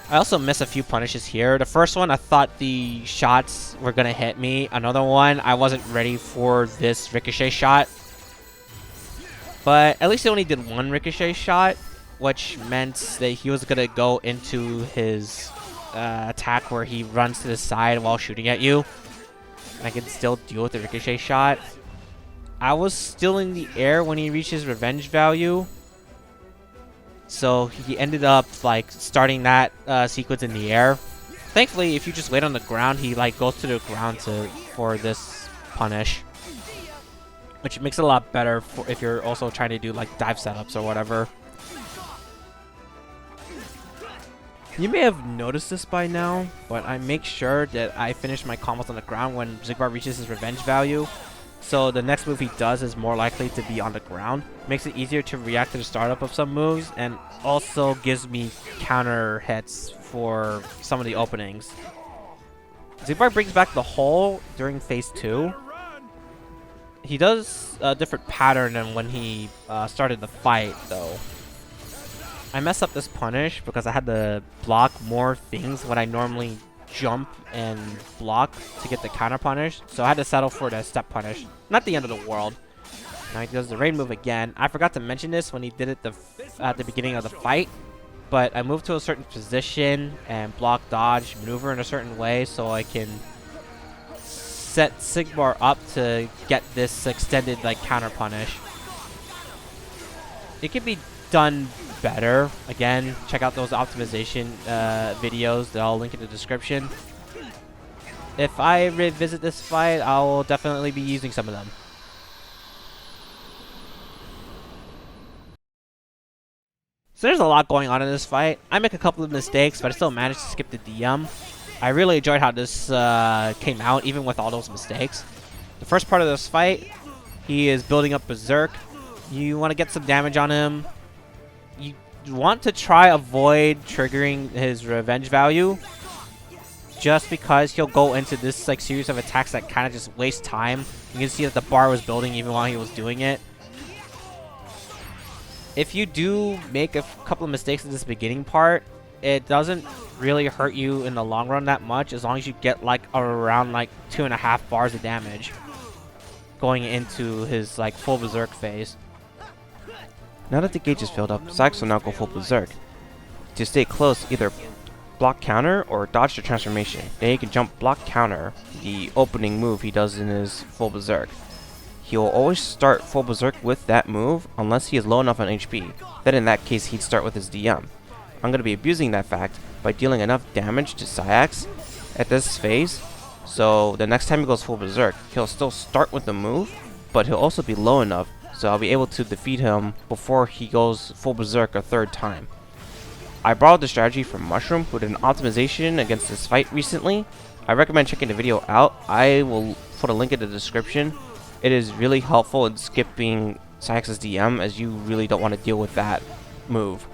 I also missed a few punishes here. The first one, I thought the shots were going to hit me. Another one, I wasn't ready for this ricochet shot. But at least he only did 1 ricochet shot, which meant that he was going to go into his attack where he runs to the side while shooting at you. And I can still deal with the ricochet shot. I was still in the air when he reached his revenge value, so he ended up like starting that sequence in the air. Thankfully, if you just wait on the ground, he like goes to the ground for this punish, which makes it a lot better for if you're also trying to do like dive setups or whatever. You may have noticed this by now, but I make sure that I finish my combos on the ground when Xigbar reaches his revenge value. So the next move he does is more likely to be on the ground. Makes it easier to react to the startup of some moves, and also gives me counter hits for some of the openings. Xigbar brings back the hole during phase 2. He does a different pattern than when he started the fight, though. I messed up this punish because I had to block more things when I normally jump and block to get the counter punish, so I had to settle for the step punish. Not the end of the world. Now he does the rain move again. I forgot to mention this when he did it at the beginning of the fight, but I moved to a certain position and block, dodge, maneuver in a certain way so I can set Xigbar up to get this extended like counter punish. It could be done better. Again, check out those optimization videos that I'll link in the description. If I revisit this fight, I will definitely be using some of them. So there's a lot going on in this fight. I make a couple of mistakes, but I still managed to skip the DM. I really enjoyed how this came out, even with all those mistakes. The first part of this fight, he is building up Berserk. You want to get some damage on him. You want to try avoid triggering his revenge value, just because he'll go into this like series of attacks that kind of just waste time. You can see that the bar was building even while he was doing it. If you do make a couple of mistakes in this beginning part, it doesn't really hurt you in the long run that much, as long as you get like around like 2.5 bars of damage going into his like full Berserk phase. Now that the gauge is filled up, Saix will now go full Berserk. To stay close, either block counter or dodge the transformation. Then he can jump block counter, the opening move he does in his full Berserk. He will always start full Berserk with that move unless he is low enough on HP. Then in that case he'd start with his DM. I'm going to be abusing that fact by dealing enough damage to Saix at this phase, so the next time he goes full Berserk, he'll still start with the move, but he'll also be low enough so I'll be able to defeat him before he goes full Berserk a third time. I borrowed the strategy from Mushroom, who did an optimization against this fight recently. I recommend checking the video out. I will put a link in the description. It is really helpful in skipping Saix's DM, as you really don't want to deal with that move.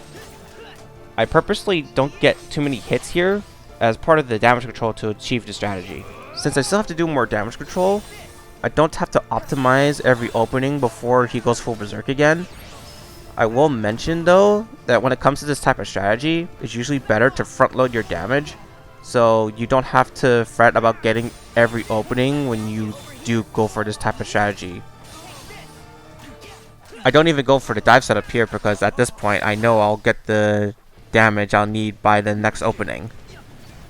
I purposely don't get too many hits here as part of the damage control to achieve the strategy. Since I still have to do more damage control, I don't have to optimize every opening before he goes full Berserk again. I will mention though that when it comes to this type of strategy, it's usually better to front load your damage, so you don't have to fret about getting every opening when you do go for this type of strategy. I don't even go for the dive setup here because at this point I know I'll get the damage I'll need by the next opening.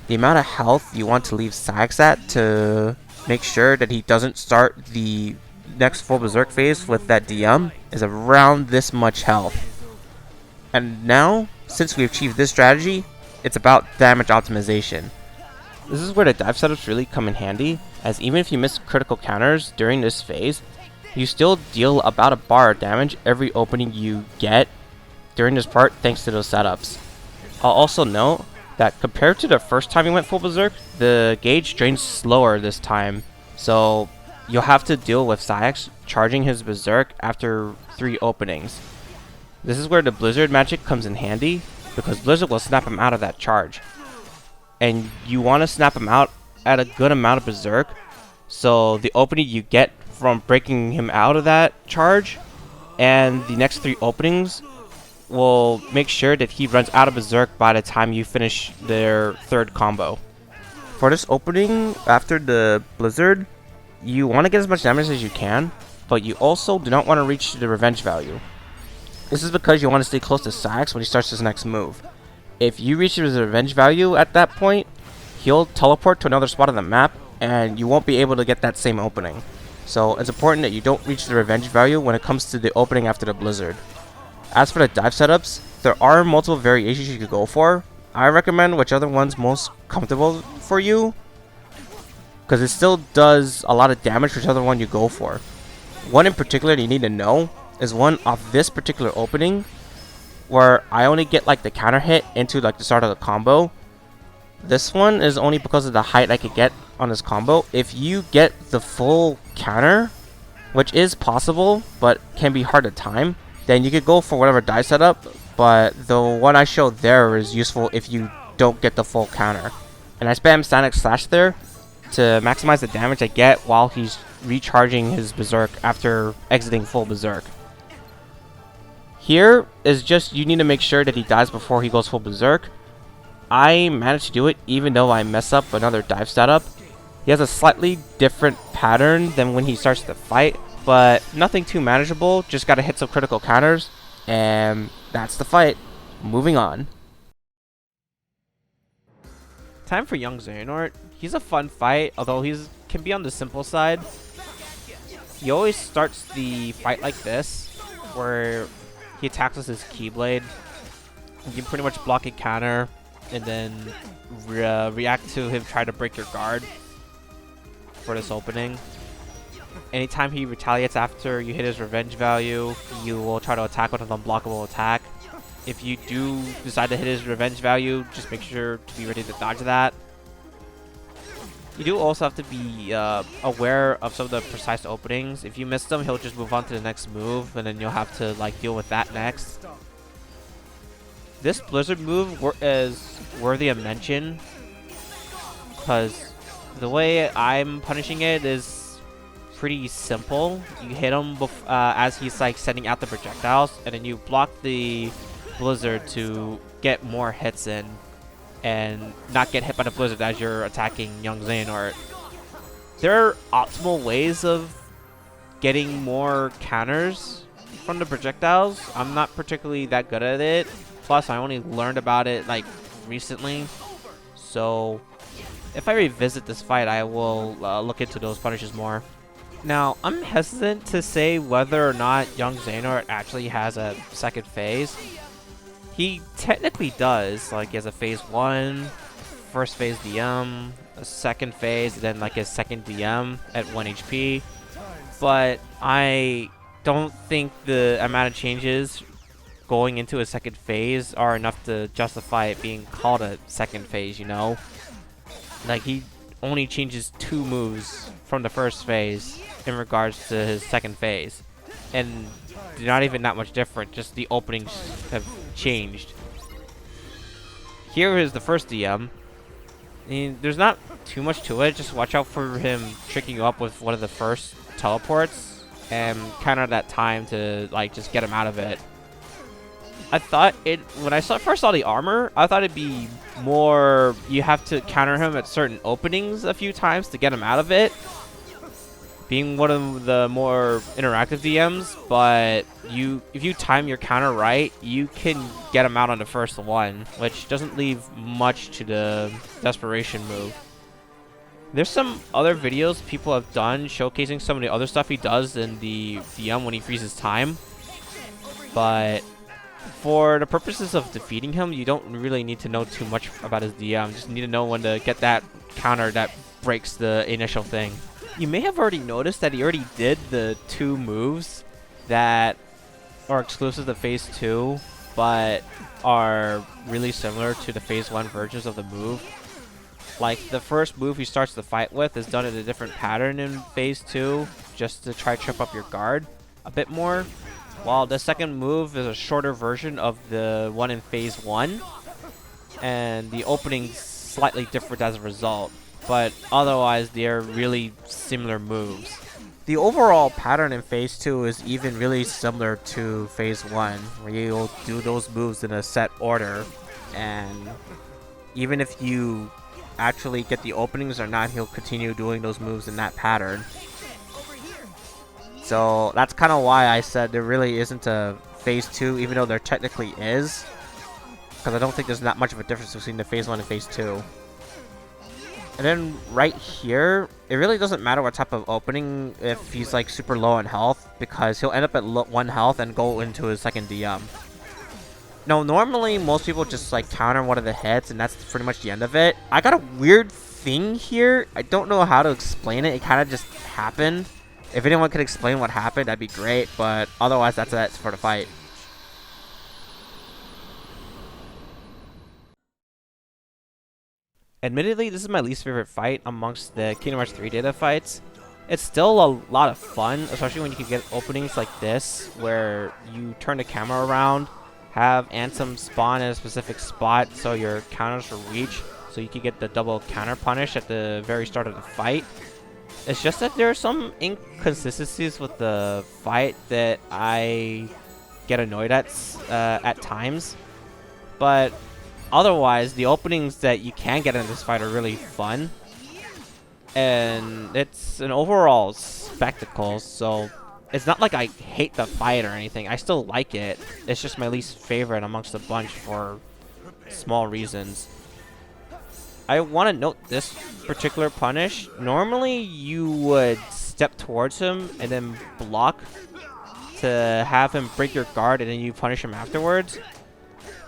The amount of health you want to leave Saix at to make sure that he doesn't start the next full Berserk phase with that DM is around this much health. And now, since we've achieved this strategy, it's about damage optimization. This is where the dive setups really come in handy, as even if you miss critical counters during this phase, you still deal about a bar of damage every opening you get during this part thanks to those setups. I'll also note that compared to the first time you went full Berserk, the gauge drains slower this time, so you'll have to deal with Saix charging his Berserk after 3 openings. This is where the Blizzard magic comes in handy, because Blizzard will snap him out of that charge. And you want to snap him out at a good amount of Berserk, so the opening you get from breaking him out of that charge and the next 3 openings will make sure that he runs out of Berserk by the time you finish their 3rd combo. For this opening, after the Blizzard, you want to get as much damage as you can, but you also do not want to reach the revenge value. This is because you want to stay close to Saix when he starts his next move. If you reach his revenge value at that point, he'll teleport to another spot on the map, and you won't be able to get that same opening. So it's important that you don't reach the revenge value when it comes to the opening after the Blizzard. As for the dive setups, there are multiple variations you could go for. I recommend whichever one's most comfortable for you, because it still does a lot of damage whichever one you go for. One in particular that you need to know is one off this particular opening, where I only get like the counter hit into like the start of the combo. This one is only because of the height I could get on this combo. If you get the full counter, which is possible but can be hard to time, then you could go for whatever die setup, but the one I showed there is useful if you don't get the full counter. And I spam static slash there to maximize the damage I get while he's recharging his Berserk after exiting full Berserk. Here is just you need to make sure that he dies before he goes full Berserk. I managed to do it even though I mess up another dive setup. He has a slightly different pattern than when he starts the fight, but nothing too manageable. Just gotta hit some critical counters, and that's the fight. Moving on. Time for young Xehanort. He's a fun fight, although he's can be on the simple side. He always starts the fight like this, where he attacks with his Keyblade. You can pretty much block a counter, and then react to him try to break your guard for this opening. Anytime he retaliates after you hit his revenge value, you will try to attack with an unblockable attack. If you do decide to hit his revenge value, just make sure to be ready to dodge that. You do also have to be aware of some of the precise openings. If you miss them, he'll just move on to the next move, and then you'll have to like deal with that next. This Blizzard move is worthy of mention, because the way I'm punishing it is pretty simple. You hit him as he's like sending out the projectiles, and then you block the Blizzard to get more hits in and not get hit by the Blizzard as you're attacking young Xehanort. There are optimal ways of getting more counters from the projectiles. I'm not particularly that good at it. Plus, I only learned about it like recently. So if I revisit this fight, I will look into those punishes more. Now, I'm hesitant to say whether or not young Xehanort actually has a second phase. He technically does. Like, he has a phase 1, first phase DM, a second phase, then like his second DM at 1 HP. But I don't think the amount of changes going into a second phase are enough to justify it being called a second phase, you know? Like, he only changes 2 moves from the first phase in regards to his second phase. And they're not even that much different, just the openings have changed. Here is the first DM. I mean, there's not too much to it, just watch out for him tricking you up with one of the first teleports and counter that time to like just get him out of it. I thought when I first saw the armor, I thought it'd be more you have to counter him at certain openings a few times to get him out of it, being one of the more interactive DMs. But if you time your counter right, you can get him out on the first one, which doesn't leave much to the desperation move. There's some other videos people have done showcasing some of the other stuff he does in the DM when he freezes time, but for the purposes of defeating him, you don't really need to know too much about his DM. Just need to know when to get that counter that breaks the initial thing. You may have already noticed that he already did the 2 moves that are exclusive to Phase 2, but are really similar to the Phase 1 versions of the move. Like, the first move he starts the fight with is done in a different pattern in Phase 2, just to try to trip up your guard a bit more. While the second move is a shorter version of the one in Phase 1, and the opening's slightly different as a result, but otherwise they're really similar moves. The overall pattern in Phase 2 is even really similar to Phase 1, where you'll do those moves in a set order, and even if you actually get the openings or not, he'll continue doing those moves in that pattern. So that's kind of why I said there really isn't a Phase 2, even though there technically is. Because I don't think there's not much of a difference between the Phase 1 and Phase 2. And then right here, it really doesn't matter what type of opening if he's like super low on health, because he'll end up at 1 health and go into his second DM. No, normally most people just like counter one of the hits and that's pretty much the end of it. I got a weird thing here. I don't know how to explain it. It kind of just happened. If anyone could explain what happened, that'd be great, but otherwise that's it for the fight. Admittedly, this is my least favorite fight amongst the Kingdom Hearts 3 data fights. It's still a lot of fun, especially when you can get openings like this, where you turn the camera around, have Ansem spawn at a specific spot so your counters will reach, so you can get the double counter punish at the very start of the fight. It's just that there are some inconsistencies with the fight that I get annoyed at times. But otherwise, the openings that you can get in this fight are really fun. And it's an overall spectacle, so it's not like I hate the fight or anything. I still like it. It's just my least favorite amongst a bunch for small reasons. I want to note this particular punish. Normally, you would step towards him and then block to have him break your guard, and then you punish him afterwards.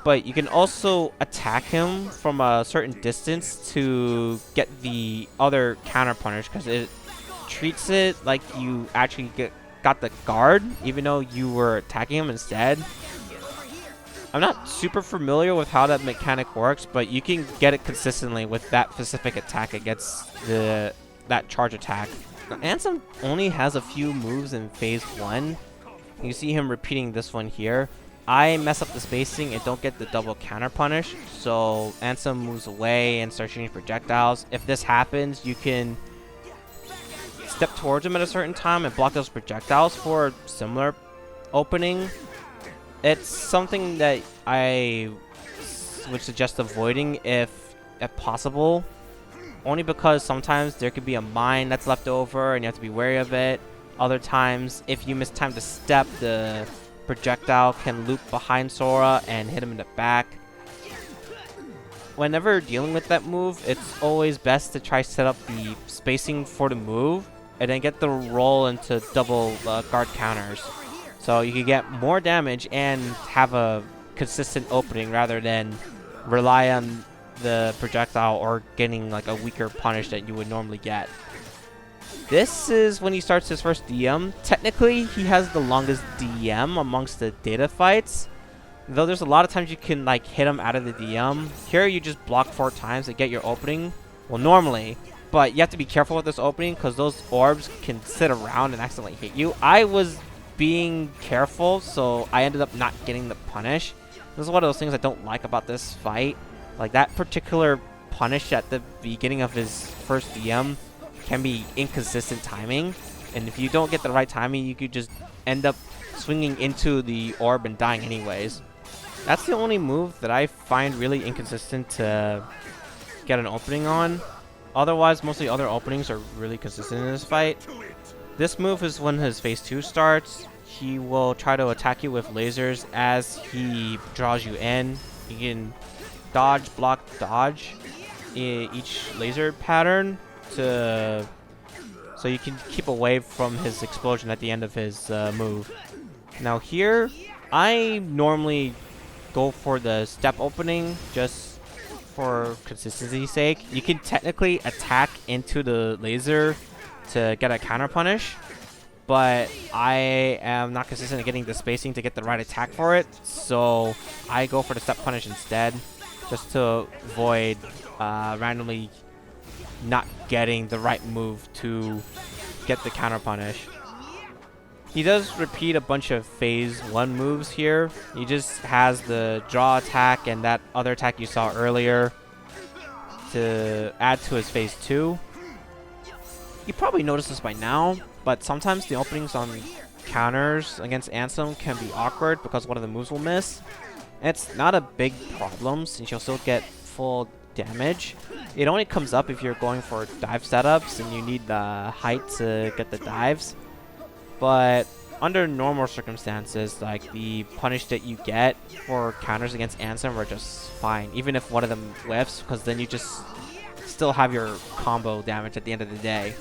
But you can also attack him from a certain distance to get the other counter punish, because it treats it like you actually got the guard, even though you were attacking him instead. I'm not super familiar with how that mechanic works, but you can get it consistently with that specific attack against that charge attack. Now, Ansem only has a few moves in phase 1. You see him repeating this one here. I mess up the spacing and don't get the double counter punish, so Ansem moves away and starts shooting projectiles. If this happens, you can step towards him at a certain time and block those projectiles for a similar opening. It's something that I would suggest avoiding if possible, only because sometimes there could be a mine that's left over and you have to be wary of it. Other times, if you miss time to step, the projectile can loop behind Sora and hit him in the back. Whenever dealing with that move, it's always best to try set up the spacing for the move and then get the roll into double guard counters, so you can get more damage and have a consistent opening rather than rely on the projectile or getting like a weaker punish that you would normally get. This is when he starts his first DM. Technically, he has the longest DM amongst the data fights, though there's a lot of times you can like hit him out of the DM. Here you just block 4 times to get your opening. Well, normally, but you have to be careful with this opening because those orbs can sit around and accidentally hit you. I was being careful, so I ended up not getting the punish. This is one of those things I don't like about this fight. Like, that particular punish at the beginning of his first DM can be inconsistent timing, and if you don't get the right timing, you could just end up swinging into the orb and dying anyways. That's the only move that I find really inconsistent to get an opening on. Otherwise, most of the other openings are really consistent in this fight. This move is when his phase 2 starts. He will try to attack you with lasers as he draws you in. You can dodge, block, dodge each laser pattern so you can keep away from his explosion at the end of his move. Now here, I normally go for the step opening just for consistency's sake. You can technically attack into the laser to get a counter punish, but I am not consistent at getting the spacing to get the right attack for it, so I go for the step punish instead, just to avoid randomly not getting the right move to get the counter punish. He does repeat a bunch of phase 1 moves here. He just has the draw attack and that other attack you saw earlier to add to his phase 2. You probably noticed this by now, but sometimes the openings on counters against Ansem can be awkward because one of the moves will miss. It's not a big problem since you'll still get full damage. It only comes up if you're going for dive setups and you need the height to get the dives. But under normal circumstances, like, the punish that you get for counters against Ansem are just fine, even if one of them whiffs, because then you just still have your combo damage at the end of the day.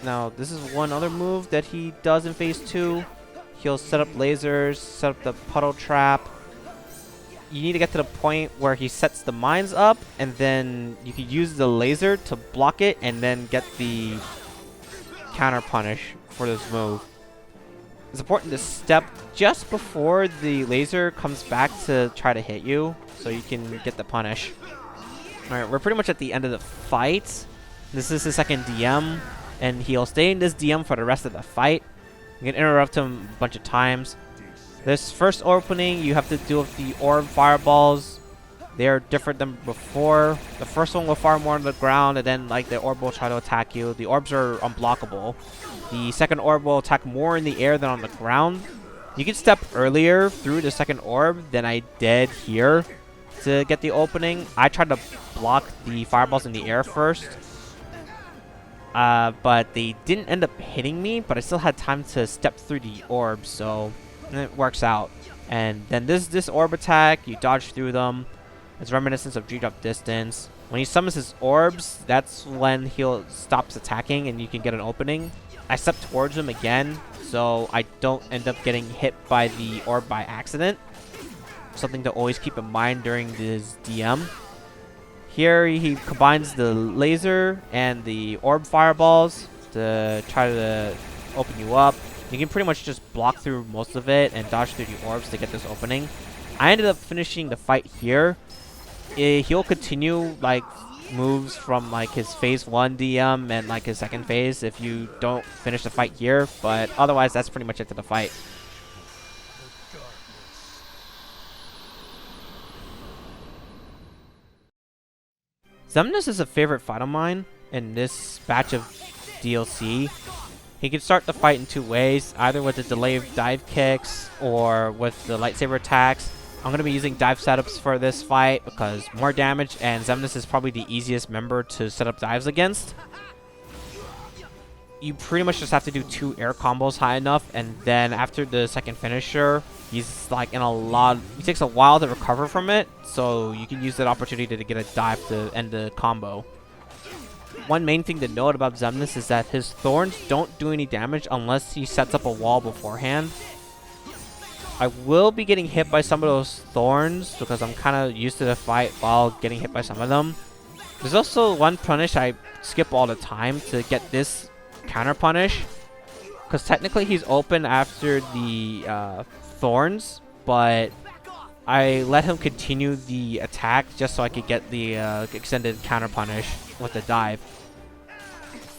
Now, this is one other move that he does in phase 2. He'll set up lasers, set up the puddle trap. You need to get to the point where he sets the mines up, and then you can use the laser to block it and then get the counter punish for this move. It's important to step just before the laser comes back to try to hit you, so you can get the punish. Alright, we're pretty much at the end of the fight. This is his second DM, and he'll stay in this DM for the rest of the fight. You can interrupt him a bunch of times. This first opening, you have to deal with the orb fireballs. They are different than before. The first one will fire more on the ground, and then like the orb will try to attack you. The orbs are unblockable. The second orb will attack more in the air than on the ground. You can step earlier through the second orb than I did here to get the opening. I tried to block the fireballs in the air first, but they didn't end up hitting me, but I still had time to step through the orbs, so it works out. And then this orb attack, you dodge through them. It's reminiscent of G-Drop Distance. When he summons his orbs, that's when he'll stops attacking and you can get an opening. I step towards him again, so I don't end up getting hit by the orb by accident. Something to always keep in mind during this DM. Here he combines the laser and the orb fireballs to try to open you up. You can pretty much just block through most of it and dodge through the orbs to get this opening. I ended up finishing the fight here. He'll continue like moves from like his phase 1 DM and like his second phase if you don't finish the fight here, but otherwise that's pretty much it to the fight. Xemnas is a favorite fight of mine in this batch of DLC. He can start the fight in two ways, either with the delay of dive kicks or with the lightsaber attacks. I'm going to be using dive setups for this fight because more damage, and Xemnas is probably the easiest member to set up dives against. You pretty much just have to do 2 air combos high enough, and then after the second finisher, he's like in a lot. He takes a while to recover from it, so you can use that opportunity to get a dive to end the combo. One main thing to note about Xemnas is that his thorns don't do any damage unless he sets up a wall beforehand. I will be getting hit by some of those thorns because I'm kind of used to the fight while getting hit by some of them. There's also one punish I skip all the time to get this counter punish, because technically he's open after the thorns, but I let him continue the attack just so I could get the extended counter punish with the dive.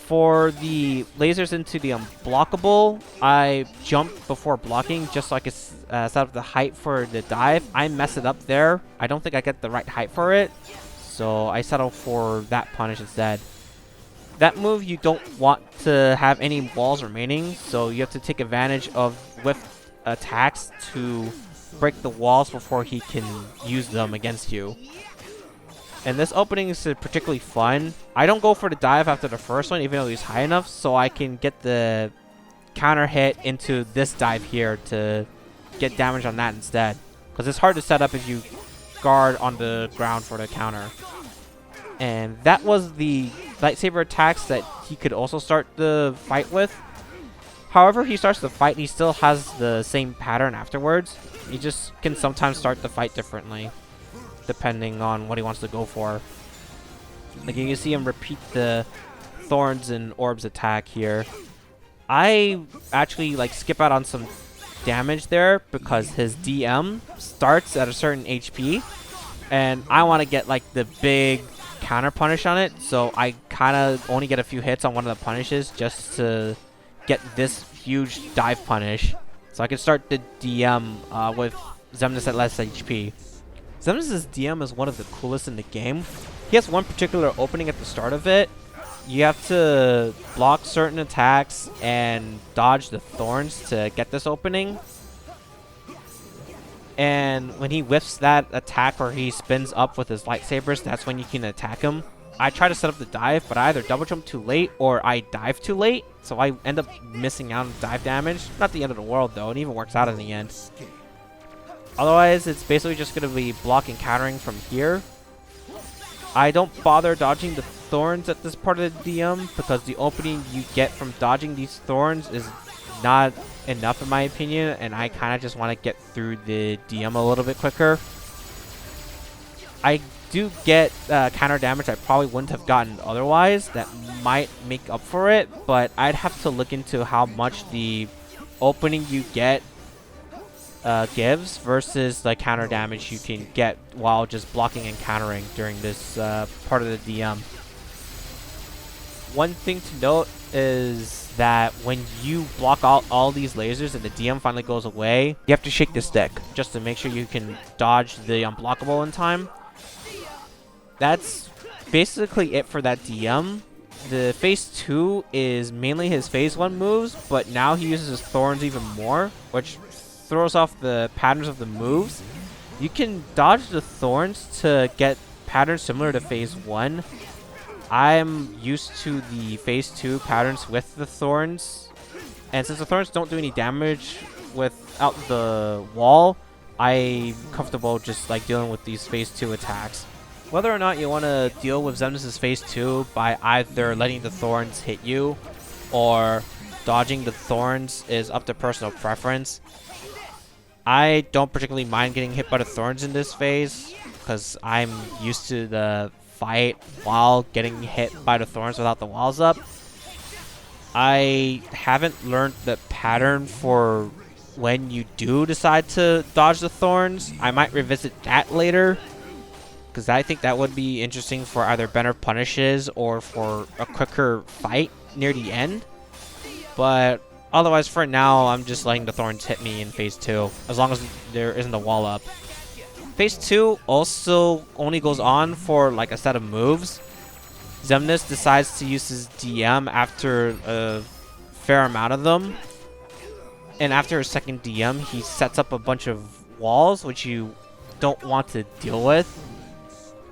For the lasers into the unblockable, I jump before blocking just so I could set up the height for the dive. I mess it up there. I don't think I get the right height for it, so I settle for that punish instead. That move you don't want to have any walls remaining, so you have to take advantage of whiff attacks to break the walls before he can use them against you. And this opening is particularly fun. I don't go for the dive after the first one, even though he's high enough, so I can get the counter hit into this dive here to get damage on that instead. Because it's hard to set up if you guard on the ground for the counter. And that was the lightsaber attacks that he could also start the fight with. However, he starts the fight, he still has the same pattern afterwards. He just can sometimes start the fight differently, depending on what he wants to go for. Like you can see him repeat the thorns and orbs attack here. I actually like skip out on some damage there because his DM starts at a certain HP, and I want to get like the big counter punish on it, so I kind of only get a few hits on one of the punishes just to get this huge dive punish, so I can start the DM with Xemnas at less HP. Xemnas' DM is one of the coolest in the game. He has one particular opening at the start of it. You have to block certain attacks and dodge the thorns to get this opening. And when he whiffs that attack or he spins up with his lightsabers, that's when you can attack him. I try to set up the dive, but I either double jump too late or I dive too late, so I end up missing out on dive damage. Not the end of the world though, it even works out in the end. Otherwise, it's basically just going to be blocking, countering from here. I don't bother dodging the thorns at this part of the DM because the opening you get from dodging these thorns is not enough in my opinion, and I kind of just want to get through the DM a little bit quicker. I do get counter damage I probably wouldn't have gotten otherwise that might make up for it, but I'd have to look into how much the opening you get gives versus the counter damage you can get while just blocking and countering during this part of the DM. One thing to note is that when you block all these lasers and the DM finally goes away, you have to shake the stick just to make sure you can dodge the unblockable in time. That's basically it for that DM. The phase 2 is mainly his phase 1 moves, but now he uses his thorns even more, which throws off the patterns of the moves. You can dodge the thorns to get patterns similar to phase 1. I'm used to the phase 2 patterns with the thorns, and since the thorns don't do any damage without the wall, I'm comfortable just like dealing with these phase 2 attacks. Whether or not you want to deal with Xemnas' phase 2 by either letting the thorns hit you or dodging the thorns is up to personal preference. I don't particularly mind getting hit by the thorns in this phase because I'm used to the fight while getting hit by the thorns without the walls up. I haven't learned the pattern for when you do decide to dodge the thorns. I might revisit that later because I think that would be interesting for either better punishes or for a quicker fight near the end. But otherwise, for now, I'm just letting the thorns hit me in phase 2, as long as there isn't a wall up. Phase 2 also only goes on for like a set of moves. Xemnas decides to use his DM after a fair amount of them. And after his second DM, he sets up a bunch of walls, which you don't want to deal with.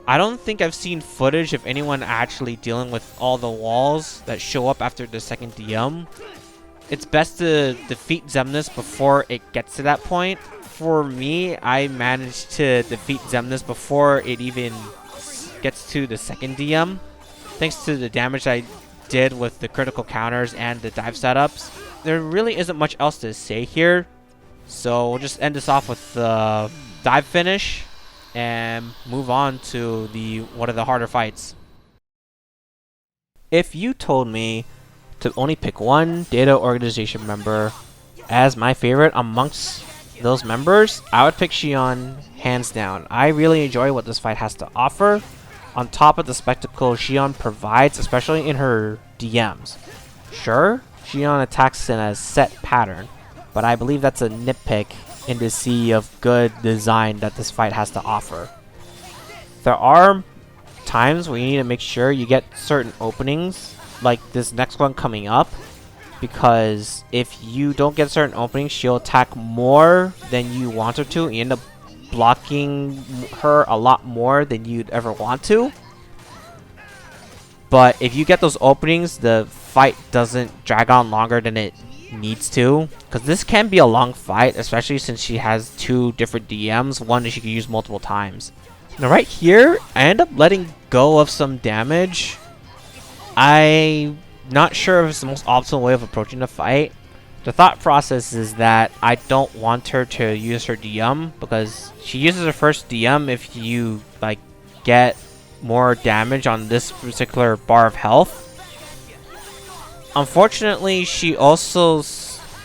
I don't think I've seen footage of anyone actually dealing with all the walls that show up after the second DM. It's best to defeat Xemnas before it gets to that point. For me, I managed to defeat Xemnas before it even gets to the second DM, thanks to the damage I did with the critical counters and the dive setups. There really isn't much else to say here, so we'll just end this off with the dive finish and move on to one of the harder fights. If you told me to only pick one data organization member as my favorite amongst those members, I would pick Xion hands down. I really enjoy what this fight has to offer, on top of the spectacle Xion provides, especially in her DMs. Sure, Xion attacks in a set pattern, but I believe that's a nitpick in the sea of good design that this fight has to offer. There are times where you need to make sure you get certain openings, like this next one coming up, because if you don't get certain openings, she'll attack more than you want her to. You end up blocking her a lot more than you'd ever want to. But if you get those openings, the fight doesn't drag on longer than it needs to, because this can be a long fight, especially since she has two different DMs, one that she can use multiple times. Now right here, I end up letting go of some damage. I'm not sure if it's the most optimal way of approaching the fight. The thought process is that I don't want her to use her DM, because she uses her first DM if you like get more damage on this particular bar of health. Unfortunately, she also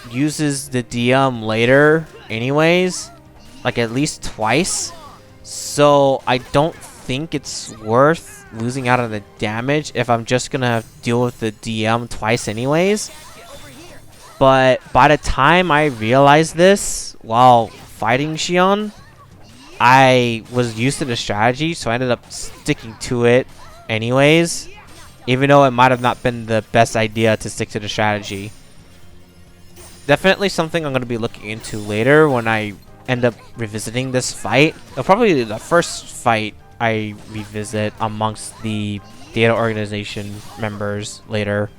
uses the DM later anyways, like at least twice. So I don't think it's worth losing out on the damage if I'm just gonna deal with the DM twice anyways. But by the time I realized this while fighting Xion, I was used to the strategy, so I ended up sticking to it anyways, even though it might have not been the best idea to stick to the strategy. Definitely something I'm going to be looking into later when I end up revisiting this fight. It'll probably be the first fight I revisit amongst the data organization members later.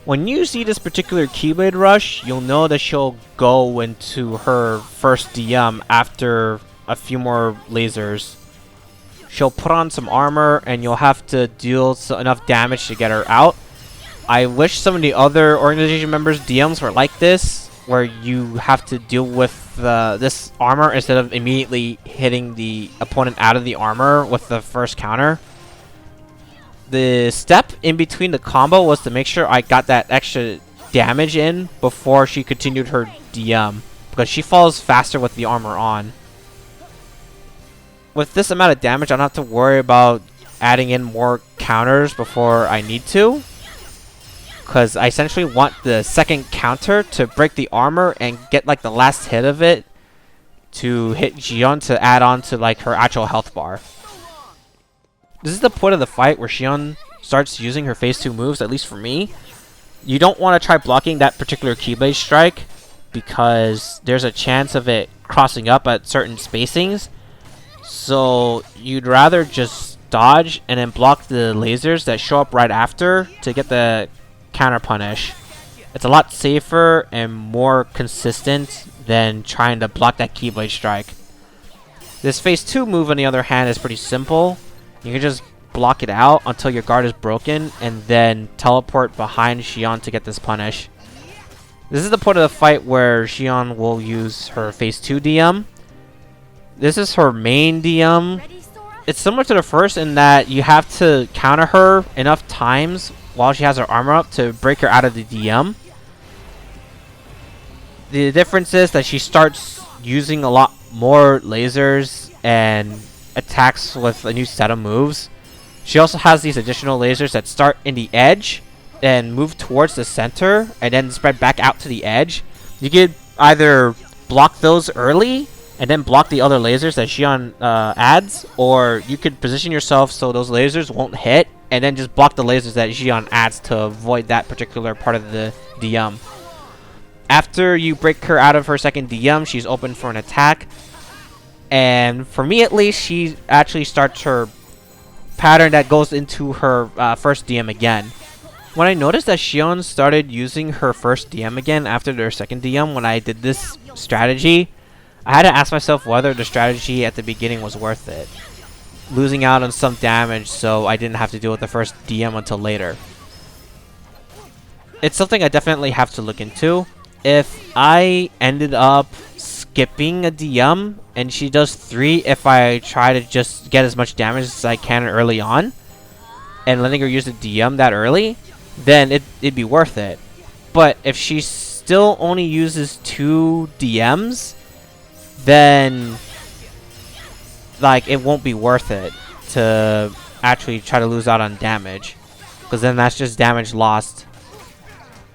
When you see this particular Keyblade rush, you'll know that she'll go into her first DM after a few more lasers. She'll put on some armor and you'll have to deal enough damage to get her out. I wish some of the other organization members' DMs were like this, where you have to deal with this armor instead of immediately hitting the opponent out of the armor with the first counter. The step in between the combo was to make sure I got that extra damage in before she continued her DM, because she falls faster with the armor on. With this amount of damage, I don't have to worry about adding in more counters before I need to, because I essentially want the second counter to break the armor and get like the last hit of it to hit Xion to add on to like her actual health bar. This is the point of the fight where Xion starts using her phase 2 moves, at least for me. You don't want to try blocking that particular Keyblade strike, because there's a chance of it crossing up at certain spacings. So you'd rather just dodge and then block the lasers that show up right after to get the counter punish. It's a lot safer and more consistent than trying to block that Keyblade strike. This phase 2 move, on the other hand, is pretty simple. You can just block it out until your guard is broken, and then teleport behind Xion to get this punish. This is the point of the fight where Xion will use her phase 2 DM. This is her main DM. It's similar to the first in that you have to counter her enough times while she has her armor up to break her out of the DM. The difference is that she starts using a lot more lasers and attacks with a new set of moves. She also has these additional lasers that start in the edge and move towards the center and then spread back out to the edge. You could either block those early and then block the other lasers that Xion adds, or you could position yourself so those lasers won't hit and then just block the lasers that Xion adds to avoid that particular part of the DM. After you break her out of her second DM, she's open for an attack. And for me at least, she actually starts her pattern that goes into her first DM again. When I noticed that Xion started using her first DM again after their second DM when I did this strategy, I had to ask myself whether the strategy at the beginning was worth it. Losing out on some damage so I didn't have to deal with the first DM until later. It's something I definitely have to look into. If I ended up skipping a DM and she does 3 if I try to just get as much damage as I can early on and letting her use the DM that early, then it'd be worth it. But if she still only uses 2 DMs, then like it won't be worth it to actually try to lose out on damage, because then that's just damage lost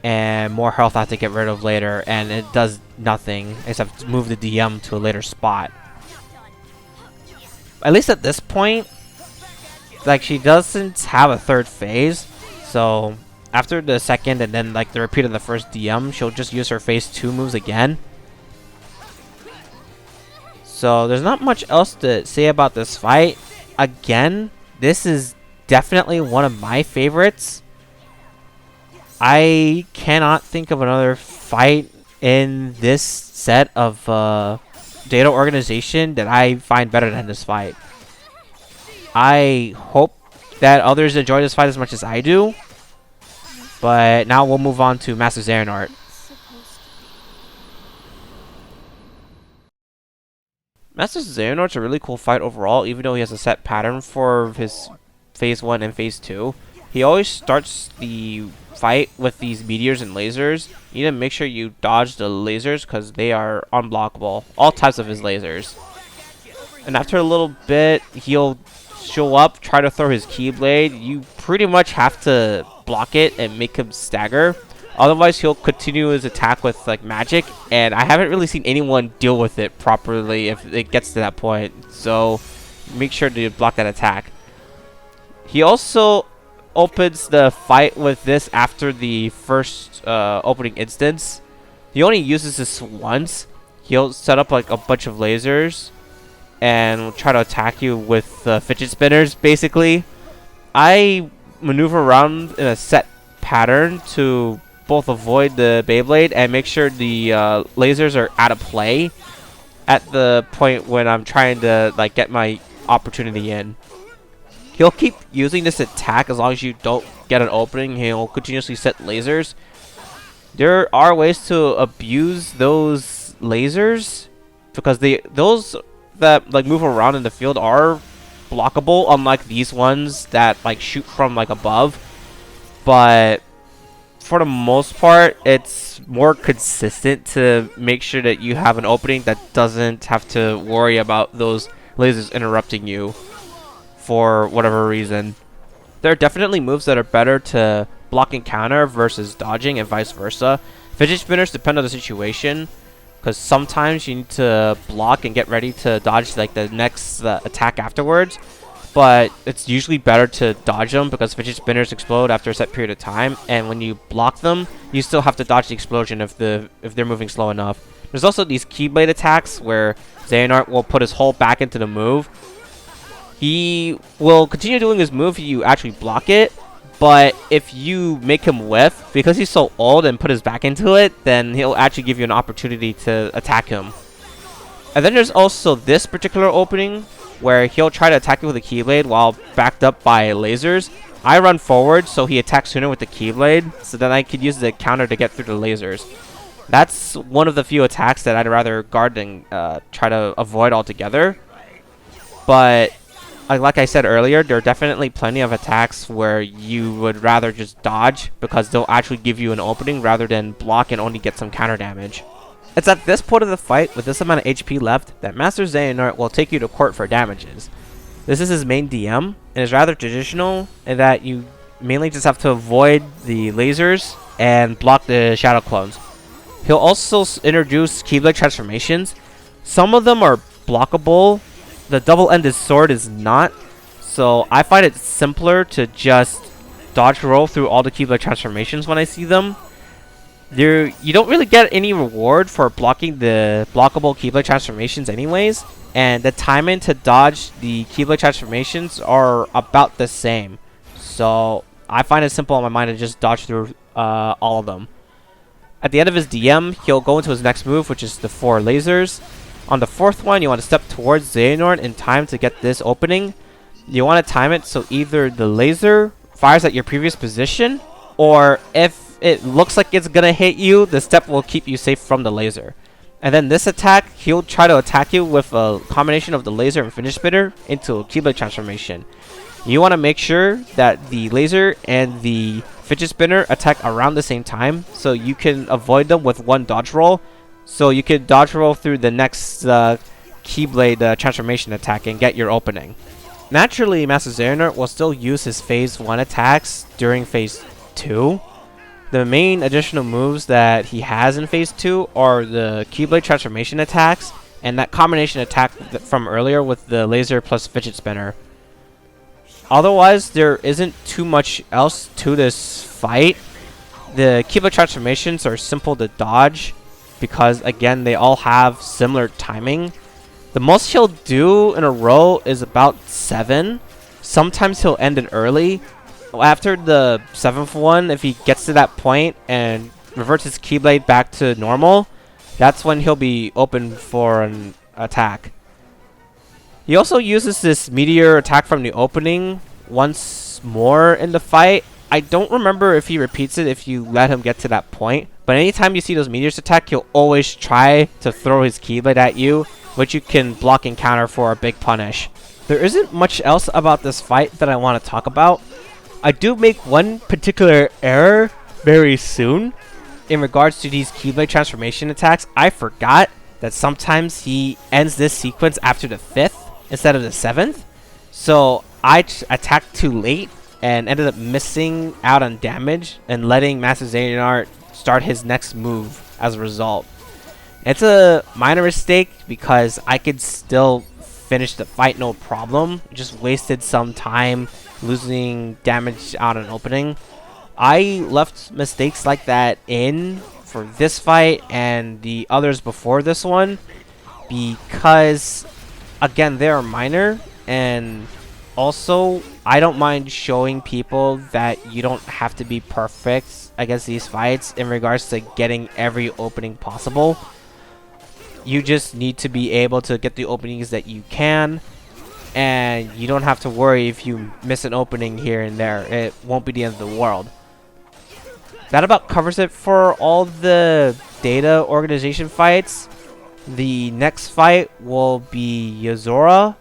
and more health I have to get rid of later, and it does nothing except move the DM to a later spot. At least at this point, like, she doesn't have a third phase, so after the second and then like the repeat of the first DM, she'll just use her phase 2 moves again. So there's not much else to say about this fight. Again, this is definitely one of my favorites. I cannot think of another fight in this set of data organization that I find better than this fight. I hope that others enjoy this fight as much as I do. But now we'll move on to Master Xehanort. Master Xehanort's a really cool fight overall, even though he has a set pattern for his phase 1 and phase 2. He always starts the fight with these meteors and lasers. You need to make sure you dodge the lasers because they are unblockable. All types of his lasers. And after a little bit, he'll show up, try to throw his Keyblade. You pretty much have to block it and make him stagger. Otherwise, he'll continue his attack with like magic, and I haven't really seen anyone deal with it properly if it gets to that point. So make sure to block that attack. He also opens the fight with this after the first opening instance. He only uses this once. He'll set up like a bunch of lasers and try to attack you with fidget spinners, basically. I maneuver around in a set pattern to both avoid the Beyblade and make sure the lasers are out of play at the point when I'm trying to like get my opportunity in. He'll keep using this attack as long as you don't get an opening. He'll continuously set lasers. There are ways to abuse those lasers because those that like move around in the field are blockable, unlike these ones that like shoot from like above. But for the most part, it's more consistent to make sure that you have an opening that doesn't have to worry about those lasers interrupting you for whatever reason. There are definitely moves that are better to block and counter versus dodging and vice versa. Fidget spinners depend on the situation, because sometimes you need to block and get ready to dodge like the next attack afterwards. But it's usually better to dodge them because fidget spinners explode after a set period of time, and when you block them, you still have to dodge the explosion if they're moving slow enough. There's also these Keyblade attacks where Xehanort will put his whole back into the move. He will continue doing his move if you actually block it, But if you make him whiff, because he's so old and put his back into it, then he'll actually give you an opportunity to attack him. And then there's also this particular opening where he'll try to attack you with a Keyblade while backed up by lasers. I run forward so he attacks sooner with the Keyblade, so then I could use the counter to get through the lasers. That's one of the few attacks that I'd rather guard than try to avoid altogether. But like I said earlier, there are definitely plenty of attacks where you would rather just dodge because they'll actually give you an opening rather than block and only get some counter damage. It's at this point of the fight, with this amount of HP left, that Master Xehanort will take you to court for damages. This is his main DM, and is rather traditional in that you mainly just have to avoid the lasers and block the shadow clones. He'll also introduce Keyblade transformations. Some of them are blockable. The double-ended sword is not, so I find it simpler to just dodge roll through all the Keyblade transformations when I see them. You don't really get any reward for blocking the blockable Keyblade transformations anyways, and the timing to dodge the Keyblade transformations are about the same. So I find it simple in my mind to just dodge through all of them. At the end of his DM, he'll go into his next move, which is the 4 lasers. On the 4th one, you want to step towards Xehanort in time to get this opening. You want to time it so either the laser fires at your previous position, or if it looks like it's going to hit you, the step will keep you safe from the laser. And then this attack, he'll try to attack you with a combination of the laser and fidget spinner into a Keyblade transformation. You want to make sure that the laser and the fidget spinner attack around the same time, so you can avoid them with one dodge roll. So you can dodge roll through the next Keyblade transformation attack and get your opening. Naturally, Master Xehanort will still use his Phase 1 attacks during Phase 2. The main additional moves that he has in Phase 2 are the Keyblade transformation attacks and that combination attack from earlier with the laser plus fidget spinner. Otherwise, there isn't too much else to this fight. The Keyblade transformations are simple to dodge because, again, they all have similar timing. The most he'll do in a row is about 7. Sometimes he'll end it early. After the 7th one, if he gets to that point and reverts his Keyblade back to normal, that's when he'll be open for an attack. He also uses this meteor attack from the opening once more in the fight. I don't remember if he repeats it if you let him get to that point, but anytime you see those meteors attack, he'll always try to throw his Keyblade at you, which you can block and counter for a big punish. There isn't much else about this fight that I want to talk about. I do make one particular error very soon in regards to these Keyblade transformation attacks. I forgot that sometimes he ends this sequence after the 5th instead of the 7th. So I attacked too late and ended up missing out on damage and letting Master Xehanort start his next move as a result. It's a minor mistake because I could still finish the fight no problem. Just wasted some time losing damage out on opening. I left mistakes like that in for this fight and the others before this one because, again, they are minor, and also I don't mind showing people that you don't have to be perfect against these fights in regards to getting every opening possible. You just need to be able to get the openings that you can, and you don't have to worry if you miss an opening here and there. It won't be the end of the world. That about covers it for all the data organization fights. The next fight will be Yozora,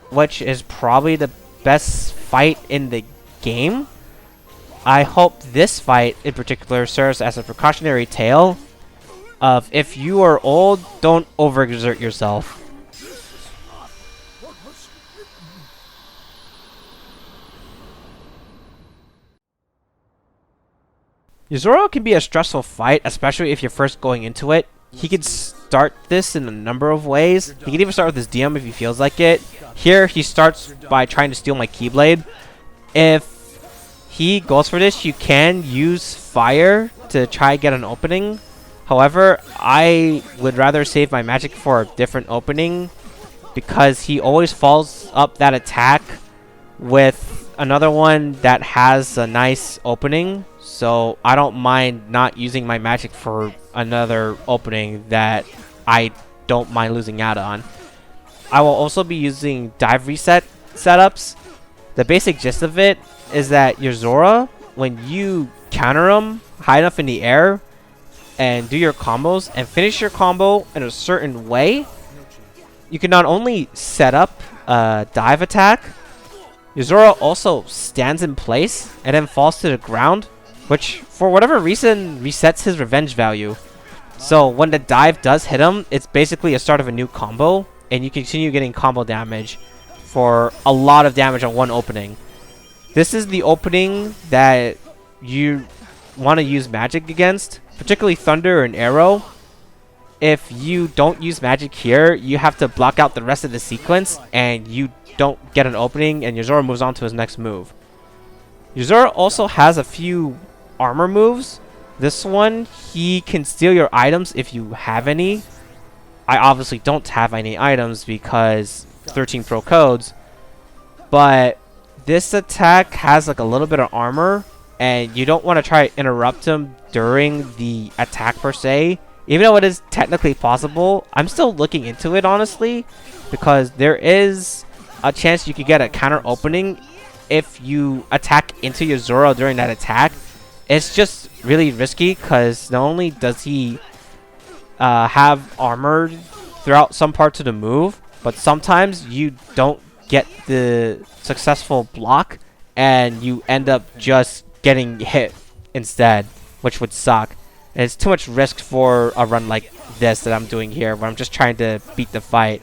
which is probably the best fight in the game. I hope this fight in particular serves as a precautionary tale of, if you are old, don't overexert yourself. Yozora can be a stressful fight, especially if you're first going into it. He can start this in a number of ways. He can even start with his DM if he feels like it. Here, he starts by trying to steal my Keyblade. If he goes for this, you can use fire to try get an opening. However, I would rather save my magic for a different opening because he always follows up that attack with another one that has a nice opening, so I don't mind not using my magic for another opening that I don't mind losing out on. I will also be using dive reset setups. The basic gist of it is that Yozora, when you counter him high enough in the air and do your combos and finish your combo in a certain way, you can not only set up a dive attack, Yozora also stands in place and then falls to the ground, which for whatever reason resets his revenge value. So when the dive does hit him, it's basically a start of a new combo, and you continue getting combo damage for a lot of damage on one opening. This is the opening that you want to use magic against, particularly Thunder and Arrow. If you don't use magic here, you have to block out the rest of the sequence, and you don't get an opening, and Yozora moves on to his next move. Yozora also has a few armor moves. This one, he can steal your items if you have any. I obviously don't have any items because 13 pro codes, but this attack has like a little bit of armor, and you don't want to try to interrupt him during the attack per se. Even though it is technically possible, I'm still looking into it honestly, because there is a chance you could get a counter opening if you attack into Yozora during that attack. It's just really risky because not only does he have armor throughout some parts of the move, but sometimes you don't get the successful block and you end up just getting hit instead, which would suck. And it's too much risk for a run like this that I'm doing here, where I'm just trying to beat the fight.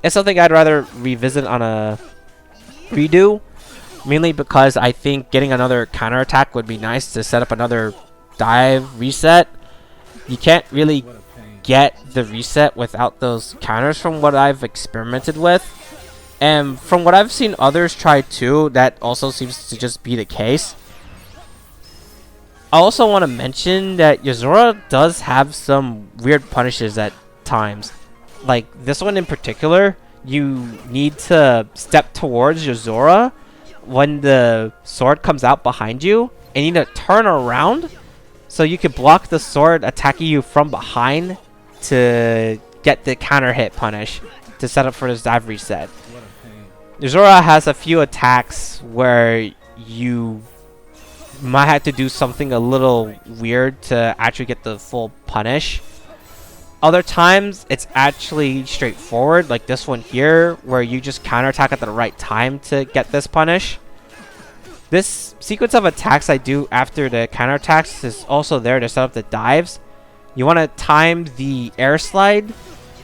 It's something I'd rather revisit on a redo, mainly because I think getting another counter attack would be nice to set up another dive reset. You can't really get the reset without those counters from what I've experimented with. And from what I've seen others try too, that also seems to just be the case. I also want to mention that Yozora does have some weird punishes at times. Like this one in particular, you need to step towards Yozora when the sword comes out behind you, and you need to turn around so you can block the sword attacking you from behind to get the counter hit punish to set up for this dive reset. Yozora has a few attacks where you might have to do something a little weird to actually get the full punish. Other times, it's actually straightforward, like this one here, where you just counterattack at the right time to get this punish. This sequence of attacks I do after the counterattacks is also there to set up the dives. You want to time the air slide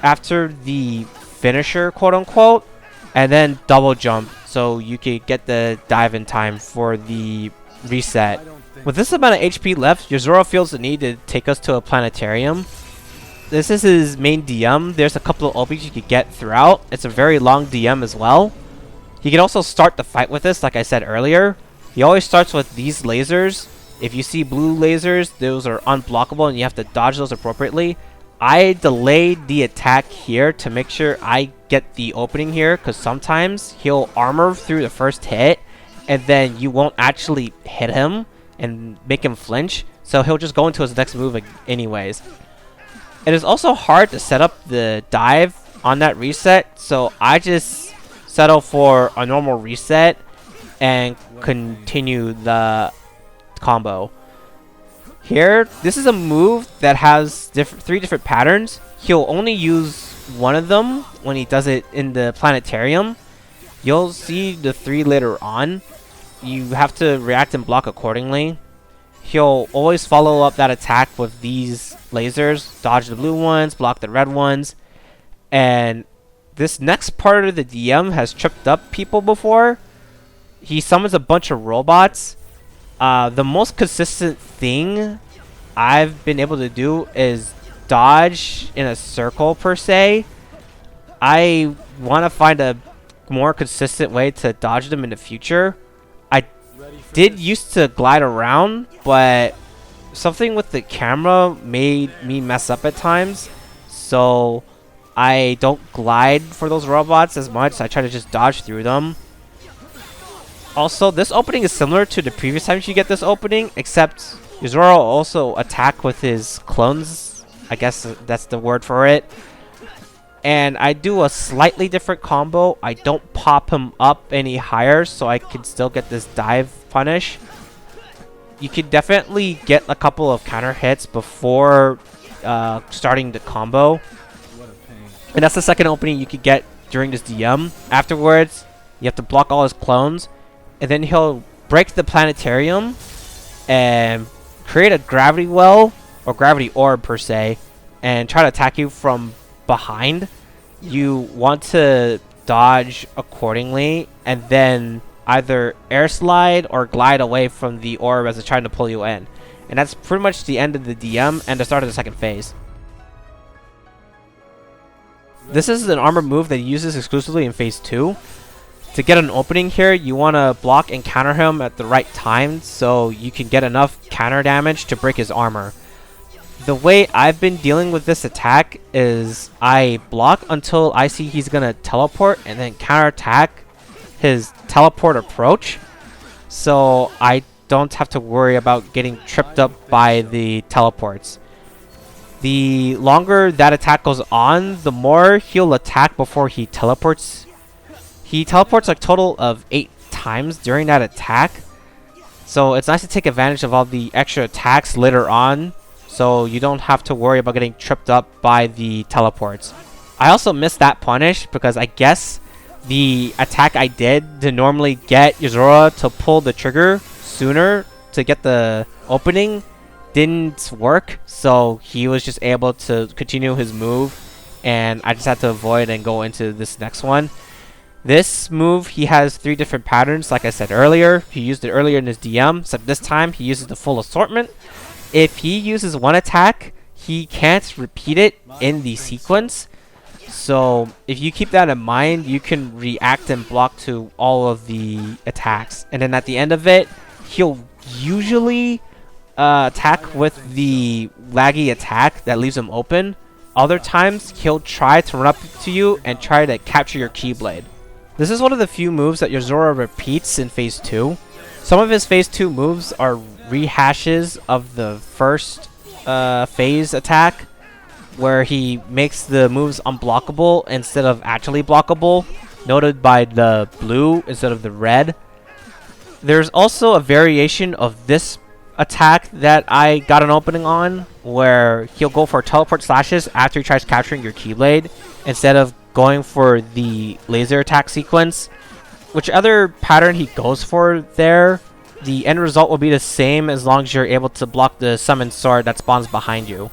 after the finisher, quote unquote, and then double jump so you can get the dive in time for the reset. With this amount of HP left, Yozora feels the need to take us to a planetarium. This is his main DM. There's a couple of openings you could get throughout. It's a very long DM as well. He can also start the fight with this, like I said earlier. He always starts with these lasers. If you see blue lasers, those are unblockable and you have to dodge those appropriately. I delayed the attack here to make sure I get the opening here, because sometimes he'll armor through the first hit and then you won't actually hit him and make him flinch, so he'll just go into his next move anyways. It is also hard to set up the dive on that reset, so I just settle for a normal reset and continue the combo. Here, this is a move that has three different patterns. He'll only use one of them when he does it in the planetarium. You'll see the three later on. You have to react and block accordingly. He'll always follow up that attack with these lasers, dodge the blue ones, block the red ones. And this next part of the DM has tripped up people before. He summons a bunch of robots. The most consistent thing I've been able to do is dodge in a circle per se. I want to find a more consistent way to dodge them in the future. I did used to glide around, but something with the camera made me mess up at times, so I don't glide for those robots as much. I try to just dodge through them. Also, this opening is similar to the previous times you get this opening, except Yozora will also attack with his clones. I guess that's the word for it. And I do a slightly different combo. I don't pop him up any higher, so I can still get this dive punish. You can definitely get a couple of counter hits before starting the combo. And that's the second opening you could get during this DM. Afterwards, you have to block all his clones. And then he'll break the planetarium and create a gravity well, or gravity orb per se, and try to attack you from behind. You want to dodge accordingly and then either air slide or glide away from the orb as it's trying to pull you in. And that's pretty much the end of the DM and the start of the second phase. This is an armor move that he uses exclusively in phase 2. To get an opening here, you want to block and counter him at the right time so you can get enough counter damage to break his armor. The way I've been dealing with this attack is I block until I see he's going to teleport and then counterattack his teleport approach, so I don't have to worry about getting tripped up by the teleports. The longer that attack goes on, the more he'll attack before he teleports. He teleports a total of 8 times during that attack, so it's nice to take advantage of all the extra attacks later on, so you don't have to worry about getting tripped up by the teleports. I also missed that punish because I guess the attack I did to normally get Yozora to pull the trigger sooner to get the opening didn't work, so he was just able to continue his move, and I just had to avoid and go into this next one. This move, he has 3 different patterns, like I said earlier. He used it earlier in his DM, except this time he uses the full assortment. If he uses one attack, he can't repeat it in the sequence. So if you keep that in mind, you can react and block to all of the attacks. And then at the end of it, he'll usually attack with the laggy attack that leaves him open. Other times, he'll try to run up to you and try to capture your Keyblade. This is one of the few moves that Yozora repeats in Phase 2. Some of his Phase 2 moves are rehashes of the first phase attack, where he makes the moves unblockable instead of actually blockable, noted by the blue instead of the red. There's also a variation of this attack that I got an opening on, where he'll go for teleport slashes after he tries capturing your Keyblade instead of going for the laser attack sequence. Whichever pattern he goes for there, the end result will be the same as long as you're able to block the summon sword that spawns behind you.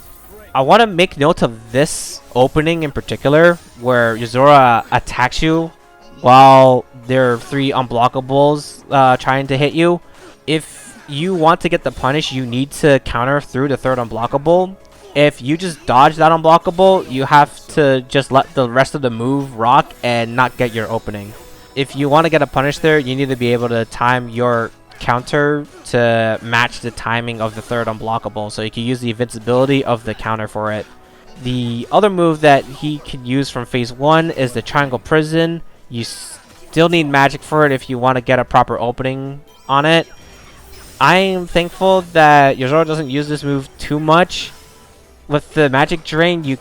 I want to make note of this opening in particular, where Yozora attacks you while there are 3 unblockables trying to hit you. If you want to get the punish, you need to counter through the 3rd unblockable. If you just dodge that unblockable, you have to just let the rest of the move rock and not get your opening. If you want to get a punish there, you need to be able to time your counter to match the timing of the 3rd unblockable, so you can use the invincibility of the counter for it. The other move that he can use from phase 1 is the triangle prison. You still need magic for it if you want to get a proper opening on it. I am thankful that Yozora doesn't use this move too much. With the magic drain, you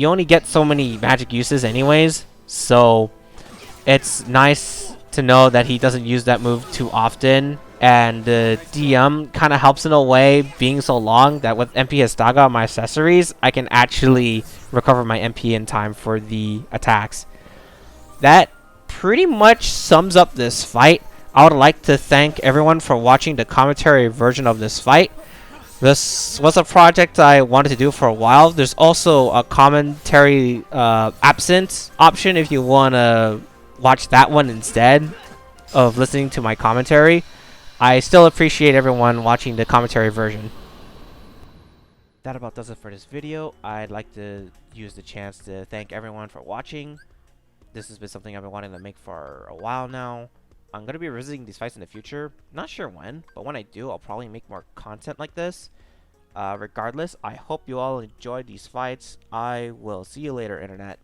only get so many magic uses anyways, so it's nice to know that he doesn't use that move too often. And the DM kind of helps in a way, being so long that with MP Estaga on my accessories, I can actually recover my MP in time for the attacks. That pretty much sums up this fight. I would like to thank everyone for watching the commentary version of this fight. This was a project I wanted to do for a while. There's also a commentary absent option if you want to watch that one instead of listening to my commentary. I still appreciate everyone watching the commentary version. That about does it for this video. I'd like to use the chance to thank everyone for watching. This has been something I've been wanting to make for a while now. I'm going to be revisiting these fights in the future. Not sure when, but when I do, I'll probably make more content like this. Regardless, I hope you all enjoyed these fights. I will see you later, Internet.